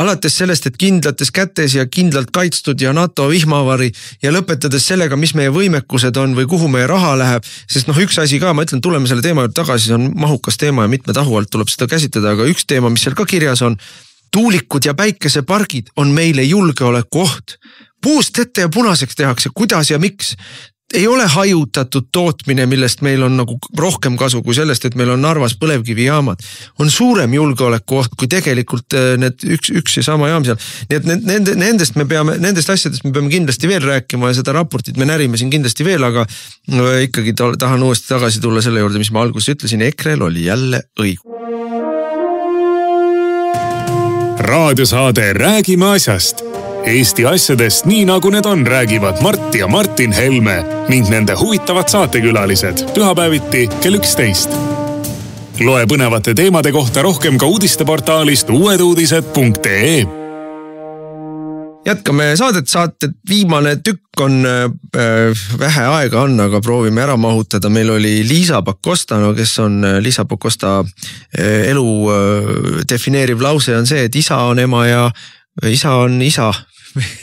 Alates sellest, et kindlates kätes ja kindlalt kaitstud ja NATO vihmavari ja lõpetades sellega, mis meie võimekused on või kuhu meie raha läheb. Sest noh, üks asi ka, ma ütlen, tuleme selle teema tagasi, see on mahukas teema ja mitme tahu alt tuleb seda käsitleda, aga üks teema, mis seal ka kirjas on, tuulikud ja päikesepargid on meile julgeolekuoht. Puust ette ja punaseks tehakse, kuidas ja miks? Ei ole hajutatud tootmine, millest meil on nagu rohkem kasu kui sellest, et meil on Narvas põlevkivijaamad. On suurem julgeolekuoht kui tegelikult need üks ja sama jaam seal. Nii et nendest asjadest me peame kindlasti veel rääkima ja seda raportit me närime siin kindlasti veel, aga ikkagi tahan uuesti tagasi tulla selle juurde, mis ma alguses ütlesin, EKRE-l oli jälle õigus. raadiosaade Räägime asjast. Eesti asjadest nii nagu need on, räägivad Mart ja Martin Helme ning nende huvitavad saatekülalised pühapäeviti kell 11. Loe põnevate teemade kohta rohkem ka uudisteportaalist uueduudised.ee. Jätkame saate viimane tükk on, vähe aega on, aga proovime ära mahutada. Meil oli Liisa Pakosta, kes on Liisa Pakosta elu defineeriv lause on see, et isa on ema ja isa on isa.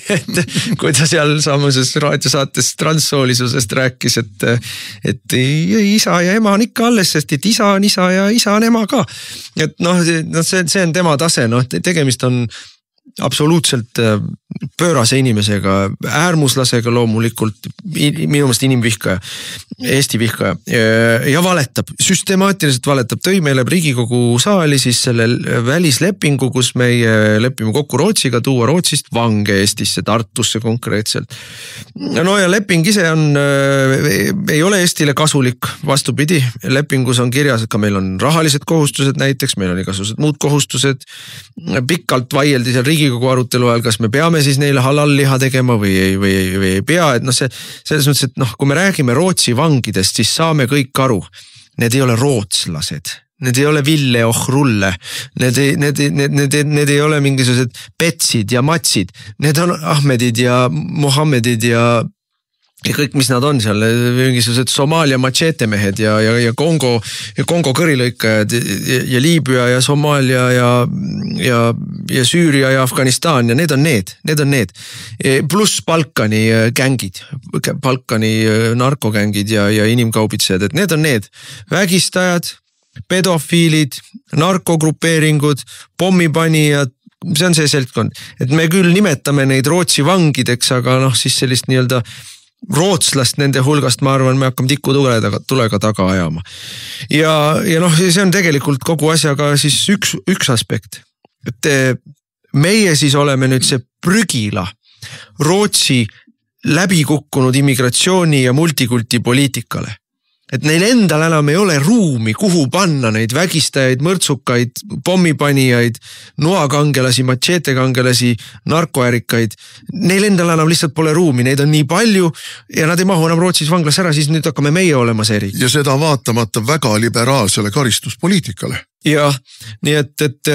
Et kui ta seal samuses raadiosaates transsoolisusest rääkis, et isa ja ema on ikka alles, sest et isa on isa ja isa on ema ka. Et see on tema tase, tegemist on absoluutselt pöörase inimesega, äärmuslasega loomulikult, minu meelest inimvihkaja, Eesti vihkaja ja valetab, süstemaatiliselt valetab. Tõi meile Riigikogu saali siis selle välislepingu, kus meie lepime kokku Rootsiga tuua Rootsist vange Eestisse, Tartusse konkreetselt. No ja leping ise ei ole Eestile kasulik, vastupidi. Lepingus on kirjas, et ka meil on rahalised kohustused näiteks, meil on igasugused muud kohustused. Pikalt vaieldi seal Riigikogu arutelu ajal, kas me peame siis neile halalliha tegema või ei pea, et selles mõttes, et kui me räägime Rootsi vangidest, siis saame kõik aru, need ei ole rootslased, need ei ole Ville Ohrulle, need ei ole mingisugused Petsid ja Matsid, need on Ahmedid ja Mohammedid ja kõik, mis nad on seal, mingisugused Somaalia machetemehed ja Kongo kõrilõikajad ja Liibüa ja Somaalia ja Süüria ja Afganistan ja need on need. Pluss Balkani gängid, Balkani narkogängid ja inimkaubitsejad, et need on need vägistajad, pedofiilid, narkogrupeeringud, pommipanijad. See on see seltkond, et me küll nimetame neid Rootsi vangideks, aga siis sellist nii-öelda rootslast nende hulgast, ma arvan, me hakkame tikutulega taga ajama. Ja see on tegelikult kogu asjaga siis üks aspekt. Et meie siis oleme nüüd see prügila Rootsi läbikukkunud immigratsiooni ja multikulti poliitikale. Et neil endal enam ei ole ruumi, kuhu panna neid vägistajaid, mõrtsukaid, pommipanijaid, noakangelasi, machetekangelasi, narkoärikaid. Neil endal enam lihtsalt pole ruumi, neid on nii palju ja nad ei mahu enam Rootsis vanglas ära, siis nüüd hakkame meie olema see riik. Ja seda vaatamata väga liberaalsele karistuspoliitikale. Ja nii et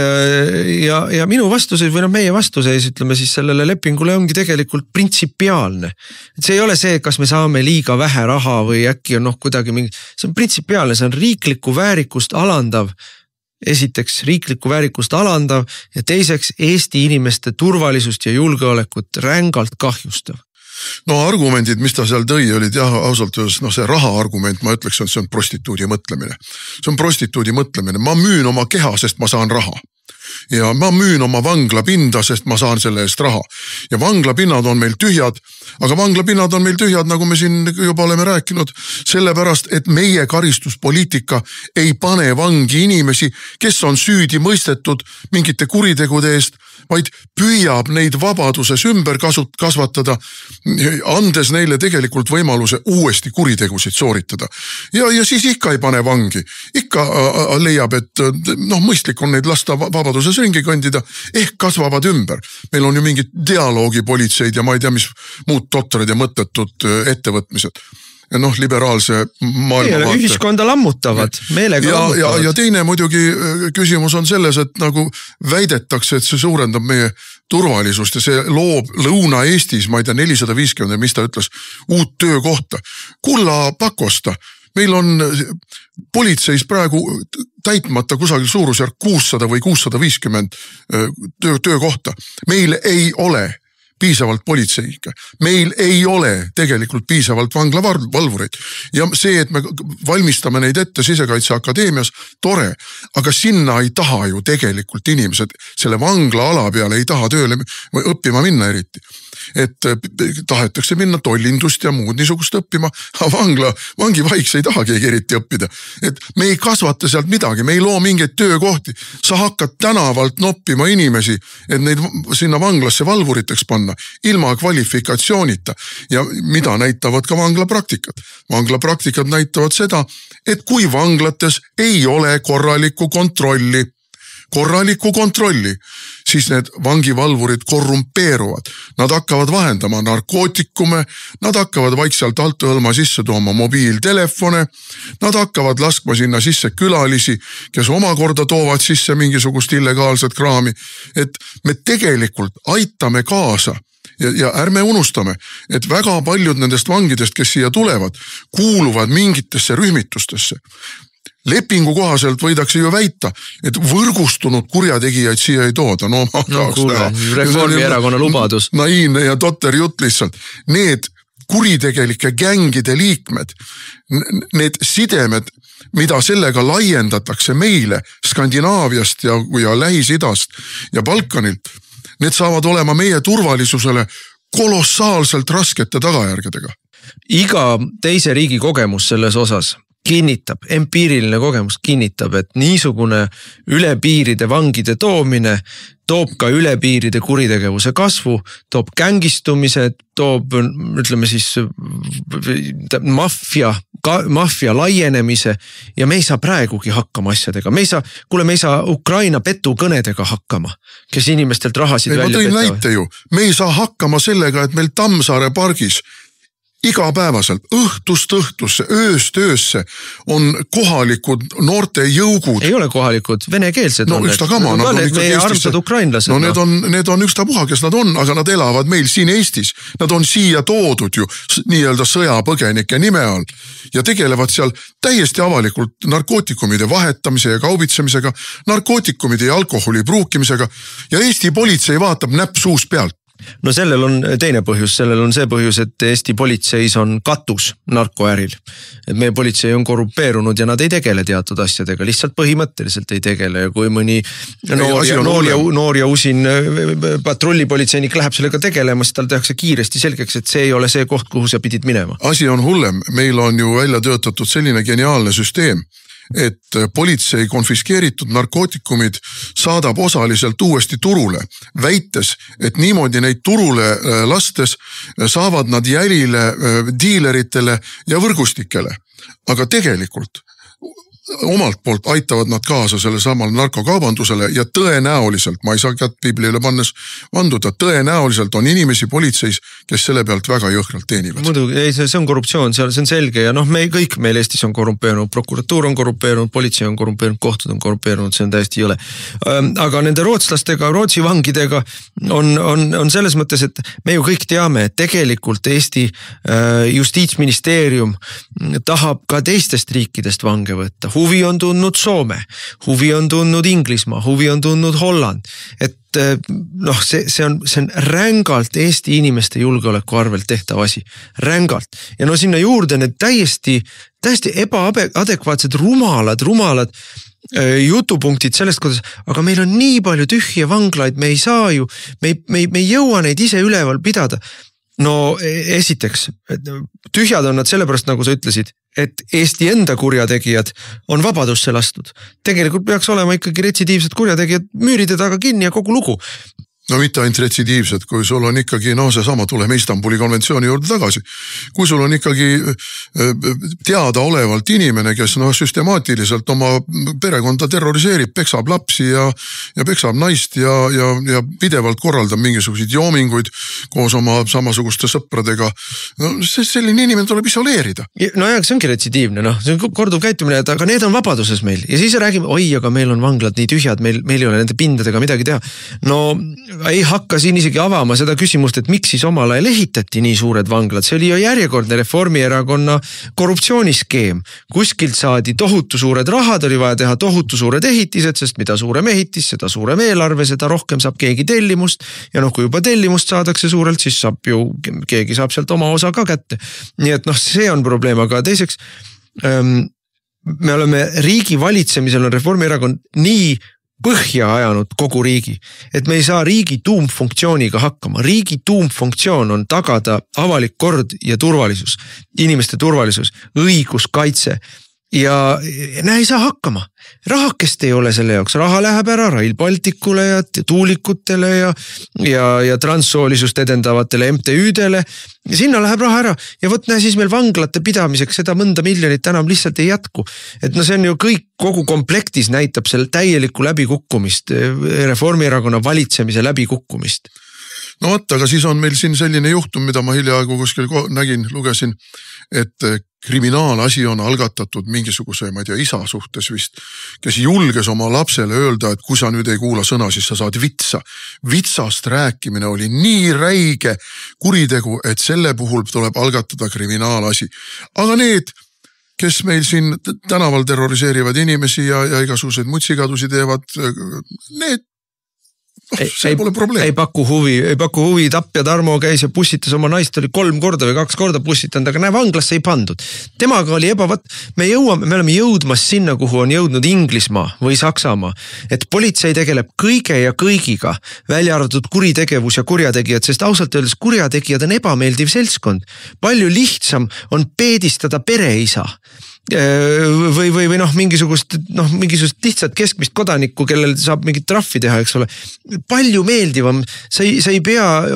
ja minu vastuseis või meie vastuseis, ütleme siis sellele lepingule ongi tegelikult printsipiaalne. Et see ei ole see, kas me saame liiga vähe raha või äkki on kuidagi mingi, see on printsipiaalne, see on riiklikku väärikust alandav. Esiteks riiklikku väärikust alandav ja teiseks Eesti inimeste turvalisust ja julgeolekut rängalt kahjustav. No argumendid, mis ta seal tõi, olid jah, ausalt öeldes, see raha argument, ma ütleks, et see on prostituudi mõtlemine. See on prostituudi mõtlemine. Ma müün oma keha, sest ma saan raha. Ja ma müün oma vanglapinda, sest ma saan selle eest raha. Ja vanglapinnad on meil tühjad, aga vanglapinnad on meil tühjad, nagu me siin juba oleme rääkinud, sellepärast, et meie karistuspoliitika ei pane vangi inimesi, kes on süüdi mõistetud mingite kuritegude eest, vaid püüab neid vabaduses ümber kasvatada, andes neile tegelikult võimaluse uuesti kuritegusid sooritada. Ja siis ikka ei pane vangi. Ikka leiab, et mõistlik on neid lasta vabaduses ringi kõndida, ehk kasvavad ümber. Meil on ju mingid dialoogipolitseid ja ma ei tea, mis muud totrad ja mõttetud ettevõtmised. Ja liberaalse maailma ühiskonda lammutavad, meelega lammutavad. Ja teine muidugi küsimus on selles, et nagu väidetakse, et see suurendab meie turvalisust ja see loob Lõuna-Eestis, ma ei tea, 450, mis ta ütles, uut töökohta. Kulla Pakosta, meil on politseis praegu täitmata kusagil suurusjärk 600 või 650 töökohta. Meil ei ole piisavalt politseinikke. Meil ei ole tegelikult piisavalt vanglavalvureid. Ja see, et me valmistame neid ette Sisekaitseakadeemias, tore, aga sinna ei taha ju tegelikult inimesed, selle vangla ala peale ei taha tööle või õppima minna eriti. Et tahetakse minna tollindust ja muud niisugust õppima, aga vangivahiks ei taha keegi eriti õppida. Et me ei kasvata sealt midagi, me ei loo mingeid töökohti. Sa hakkad tänavalt noppima inimesi, et neid sinna vanglasse valvuriteks panna, ilma kvalifikatsioonita. Ja mida näitavad ka vanglapraktikad? Vanglapraktikad näitavad seda, et kui vanglates ei ole korralikku kontrolli, korralikku kontrolli, siis need vangivalvurid korrumpeeruvad. Nad hakkavad vahendama narkootikume, nad hakkavad vaikselt althõlma sisse tooma mobiiltelefone, nad hakkavad laskma sinna sisse külalisi, kes omakorda toovad sisse mingisugust illegaalset kraami. Et me tegelikult aitame kaasa ja ärme unustame, et väga paljud nendest vangidest, kes siia tulevad, kuuluvad mingitesse rühmitustesse. Lepingu kohaselt võidakse ju väita, et võrgustunud kurjategijaid siia ei tooda. No kuule, Reformierakonna lubadus. Naiivne ja totter jutt lihtsalt. Need kuritegelike gängide liikmed, need sidemed, mida sellega laiendatakse meile Skandinaaviast ja Lähis-Idast ja Balkanilt, need saavad olema meie turvalisusele kolossaalselt raskete tagajärgedega. Iga teise riigi kogemus selles osas kinnitab, empiiriline kogemus kinnitab, et niisugune üle piiride vangide toomine toob ka üle piiride kuritegevuse kasvu, toob gängistumise, toob, ütleme siis, maffia laienemise ja me ei saa praegugi hakkama asjadega. Me ei saa Ukraina petukõnedega hakkama, kes inimestelt rahasid välja petavad. Ma tõin näite ju. Me ei saa hakkama sellega, et meil Tammsaare pargis igapäevaselt, õhtust õhtusse, ööst öösse on kohalikud noorte jõugud. Ei ole kohalikud, venekeelsed on need. No meie armsad ukrainlased. No need on ükstapuha, kes nad on, aga nad elavad meil siin Eestis. Nad on siia toodud ju nii-öelda sõjapõgenike nime all ja tegelevad seal täiesti avalikult narkootikumide vahetamise ja kaubitsemisega, narkootikumide ja alkoholi pruukimisega ja Eesti politsei vaatab näpp suus pealt. No sellel on teine põhjus, sellel on see põhjus, et Eesti politseis on katus narkoäril. Et meie politsei on korrumpeerunud ja nad ei tegele teatud asjadega, lihtsalt põhimõtteliselt ei tegele. Ja kui mõni noor ja usin patrullipolitseinik läheb sellega tegelema, siis tal tehakse kiiresti selgeks, et see ei ole see koht, kuhu sa pidid minema. Asi on hullem, meil on ju välja töötatud selline geniaalne süsteem, et politsei konfiskeeritud narkootikumid saadab osaliselt uuesti turule, väites, et niimoodi neid turule lastes saavad nad jälile diileritele ja võrgustikele. Aga tegelikult omalt poolt aitavad nad kaasa selle samal narkokaubandusele ja tõenäoliselt, ma ei saa kätt piiblile pannes vanduda, tõenäoliselt on inimesi politseis, kes selle pealt väga jõhkralt teenivad. Muidugi, ei, see on korruptsioon, see on selge ja kõik meil Eestis on korrumpeerunud, prokuratuur on korrumpeerunud, politsei on korrumpeerunud, kohtud on korrumpeerunud, see on täiesti jõle. Aga nende rootslastega, Rootsi vangidega on selles mõttes, et me ju kõik teame, et tegelikult Eesti justiitsministeerium tahab ka teistest riikidest vange võtta. Huvi on tundnud Soome, huvi on tundnud Inglismaa, huvi on tundnud Holland. Et see on rängalt Eesti inimeste julgeoleku arvelt tehtav asi. Rängalt. Ja sinna juurde need täiesti ebaadekvaatsed rumalad jutupunktid sellest, kuidas, aga meil on nii palju tühje vanglaid, me ei saa ju, me ei jõua neid ise üleval pidada. No esiteks, tühjad on nad sellepärast, nagu sa ütlesid, et Eesti enda kurjategijad on vabadusse lastud. Tegelikult peaks olema ikkagi retsidiivsed kurjategijad müüride taga kinni ja kogu lugu. No mitte ainult retsidiivsed, kui sul on ikkagi, seesama tuleme Istanbuli konventsiooni juurde tagasi. Kui sul on ikkagi teada olevalt inimene, kes süstemaatiliselt oma perekonda terroriseerib, peksab lapsi ja peksab naist ja pidevalt korraldab mingisuguseid joominguid koos oma samasuguste sõpradega. No selline inimene tuleb isoleerida. No ja see ongi retsidiivne, see on korduv käitumine, aga need on vabaduses meil. Ja siis räägime, aga meil on vanglad nii tühjad, meil ei ole nende pindadega midagi teha. No ei hakka siin isegi avama seda küsimust, et miks siis omal ajal ehitati nii suured vanglad. See oli ju järjekordne Reformierakonna korruptsiooniskeem. Kuskilt saadi tohutu suured rahad, oli vaja teha tohutu suured ehitised, sest mida suurem ehitis, seda suurem eelarve, seda rohkem saab keegi tellimust. Ja kui juba tellimust saadakse suurelt, siis keegi saab sealt oma osa ka kätte. Nii et see on probleem, aga teiseks me oleme riigi valitsemisel on Reformierakond nii põhja ajanud kogu riigi, et me ei saa riigi tuumfunktsiooniga hakkama. Riigi tuumfunktsioon on tagada avalik kord ja turvalisus, inimeste turvalisus, õiguskaitse, ja ei saa hakkama. Rahakest ei ole selle jaoks, raha läheb ära Rail Balticule ja tuulikutele ja transsoolisust edendavatele MTÜ-dele. Ja sinna läheb raha ära ja siis meil vanglate pidamiseks seda mõnda miljonit enam lihtsalt ei jätku. Et see on ju kõik kogu komplektis näitab selle täielikku läbikukkumist, Reformierakonna valitsemise läbikukkumist. No võtta, aga siis on meil siin selline juhtum, mida ma hiljaaegu kuskil lugesin, et kriminaalasi on algatatud mingisuguse, ma ei tea, isa suhtes vist, kes julges oma lapsele öelda, et kui sa nüüd ei kuula sõna, siis sa saad vitsa. Vitsast rääkimine oli nii räige kuritegu, et selle puhul tuleb algatada kriminaalasi. Aga need, kes meil siin tänaval terroriseerivad inimesi ja igasuguseid mutsikadusi teevad, need see pole probleem. Ei paku huvi, Tapja Tarmo käis ja pussitas oma naist, oli 3 korda või 2 korda pussitanud, aga vanglasse ei pandud. Temaga oli me oleme jõudmas sinna, kuhu on jõudnud Inglismaa või Saksamaa, et politsei tegeleb kõige ja kõigiga, välja arvatud kuritegevus ja kurjategijad, sest ausalt öeldes kurjategijad on ebameeldiv seltskond. Palju lihtsam on peedistada pereisa või mingisugust lihtsalt keskmist kodanikku, kellel saab mingit trahvi teha, eks ole. Palju meeldivam, sa ei pea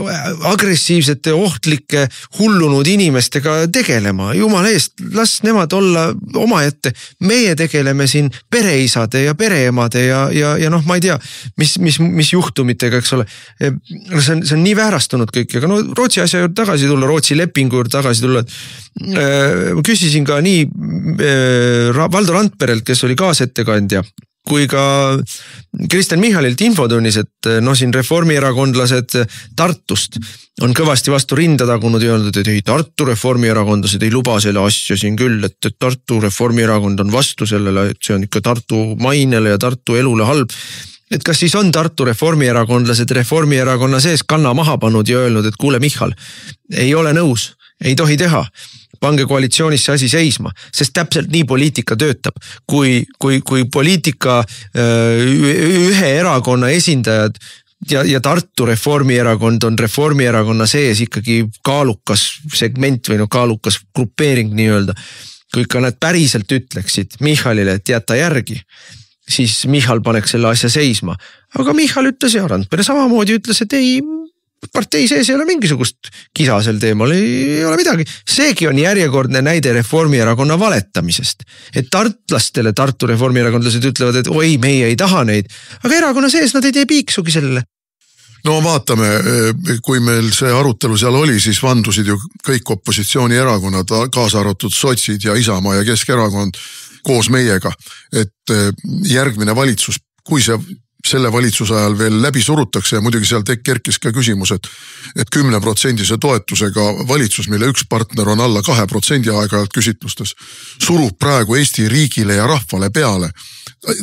agressiivsete, ohtlike, hullunud inimestega tegelema. Jumala eest, las nemad olla omaette. Meie tegeleme siin pereisade ja pereemade ja ma ei tea, mis juhtumitega, eks ole. See on nii väärastunud kõik, aga Rootsi asja juurde tagasi tulla, Rootsi lepingu juurde tagasi tulla. Ma küsisin ka nii Valdo Randperelt, kes oli kaasettekandja, kui ka Kristen Michalilt infotunnis, et siin reformierakondlased Tartust on kõvasti vastu rinda tagunud ja öeldud, et ei, Tartu reformierakondlased ei luba selle asja siin küll, et Tartu reformierakond on vastu sellele, et see on ikka Tartu mainele ja Tartu elule halb. Et kas siis on Tartu reformierakondlased Reformierakonna sees kanna maha pannud ja öelnud, et kuule Michal, ei ole nõus, ei tohi teha. Pange koalitsioonis see asi seisma, sest täpselt nii poliitika töötab. Kui poliitika ühe erakonna esindajad ja Tartu Reformierakond on Reformierakonna sees ikkagi kaalukas segment või kaalukas grupeering nii-öelda. Kui ka nad päriselt ütleksid Michalile, et jäta järgi, siis Michal paneks selle asja seisma. Aga Michal ütles ja Randpere samamoodi ütles, et ei, partei sees ei ole mingisugust kisa sel teemal, ei ole midagi. Seegi on järjekordne näide Reformierakonna valetamisest. Et tartlastele Tartu reformierakondlased ütlevad, et oi, meie ei taha neid, aga erakonna sees nad ei tee piiksugi sellele. No vaatame, kui meil see arutelu seal oli, siis vandusid ju kõik opositsioonierakonnad, kaasa arvatud sotsid ja Isamaa ja Keskerakond koos meiega, et järgmine valitsus, kui selle valitsuse ajal veel läbi surutakse ja muidugi seal kerkis ka küsimus, et 10% toetusega valitsus, mille üks partner on alla 2% aeg-ajalt küsitlustes, surub praegu Eesti riigile ja rahvale peale.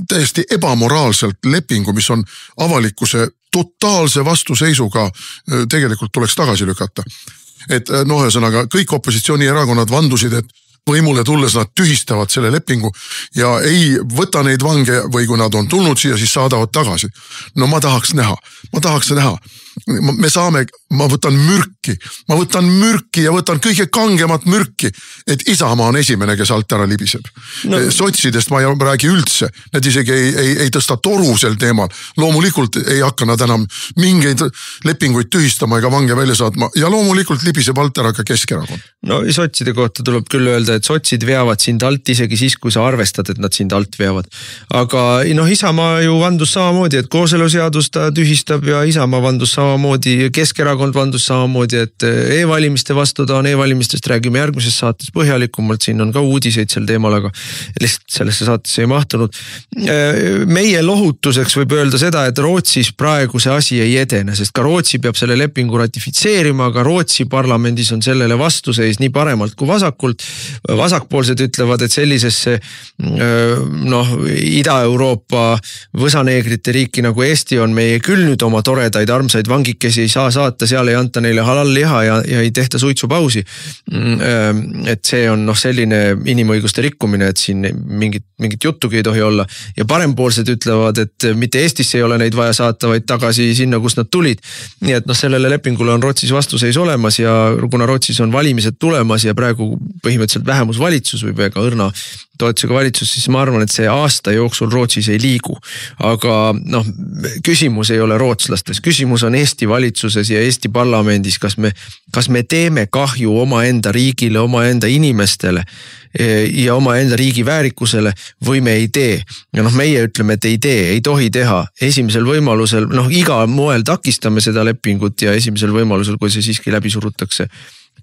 Täiesti ebamoraalselt lepingu, mis on avalikkuse totaalse vastuseisuga tegelikult tuleks tagasi lükata. Et ühesõnaga kõik opositsioonierakonnad vandusid, et võimule tulles nad tühistavad selle lepingu ja ei võta neid vange või kui nad on tulnud siia, siis saadavad tagasi. No ma tahaks näha. Ma võtan mürki ja võtan kõige kangemat mürki, et Isamaa on esimene, kes alt ära libiseb. No. Sotsidest ma ei räägi üldse, need isegi ei tõsta toru sel teemal. Loomulikult ei hakka nad enam mingeid lepinguid tühistama ega vange välja saatma ja loomulikult libiseb alt ära ka Keskerakond. No sotside kohta tuleb küll öelda, et sotsid veavad sind alt isegi siis, kui sa arvestad, et nad sind alt veavad. Aga Isamaa ju vandus samamoodi, et kooseluseadus ta tühistab ja Isamaa vandus samamoodi, Keskerakond vandus samamoodi, et e-valimiste vastu ta on, e-valimistest räägime järgmises saates põhjalikumalt, siin on ka uudiseid sel teemal, aga lihtsalt sellesse saatesse ei mahtunud. Meie lohutuseks võib öelda seda, et Rootsis praegu see asi ei edene, sest ka Rootsi peab selle lepingu ratifitseerima, aga Rootsi parlamendis on sellele vastuseis nii paremalt kui vasakult. Vasakpoolsed ütlevad, et sellisesse Ida-Euroopa võsaneegrite riiki nagu Eesti on meie küll nüüd oma toredaid armsaid vangikesi ei saa saata, seal ei anta neile halal-liha ja ei tehta suitsupausi. Et see on selline inimõiguste rikkumine, et siin mingit juttugi ei tohi olla. Ja parempoolsed ütlevad, et mitte Eestisse ei ole neid vaja saata, vaid tagasi sinna, kus nad tulid. Nii et sellele lepingule on Rootsis vastuseis olemas ja kuna Rootsis on valimised tulemas ja praegu põhimõtteliselt vähemusvalitsus või väga õrna toetusega valitsus, siis ma arvan, et see aasta jooksul Rootsis ei liigu. Aga noh, küsimus ei ole rootslastes, küsimus on Eesti valitsuses ja Eesti parlamendis, kas me teeme kahju omaenda riigile, omaenda inimestele ja omaenda riigi väärikusele või me ei tee. Ja noh, meie ütleme, et ei tee, ei tohi teha. Esimesel võimalusel, noh iga moel takistame seda lepingut ja esimesel võimalusel, kui see siiski läbi surutakse,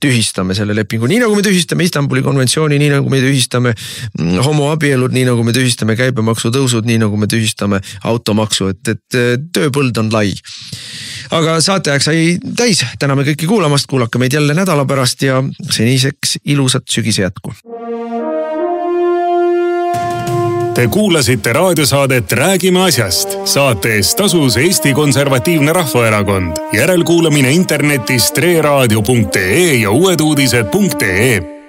tühistame selle lepingu. Nii nagu me tühistame Istanbuli konventsiooni, nii nagu me tühistame homoabielud, nii nagu me tühistame käibemaksu tõusud, nii nagu me tühistame automaksu, et tööpõld on lai. Aga saateaeg sai täis, täname kõiki kuulamast, kuulake meid jälle nädala pärast ja seniseks ilusat sügise jätku. Te kuulasite raadiosaadet Räägime asjast. Saate eest tasus Eesti Konservatiivne Rahvaerakond. Järelkuulamine internetis treradio.ee ja uueduudised.ee.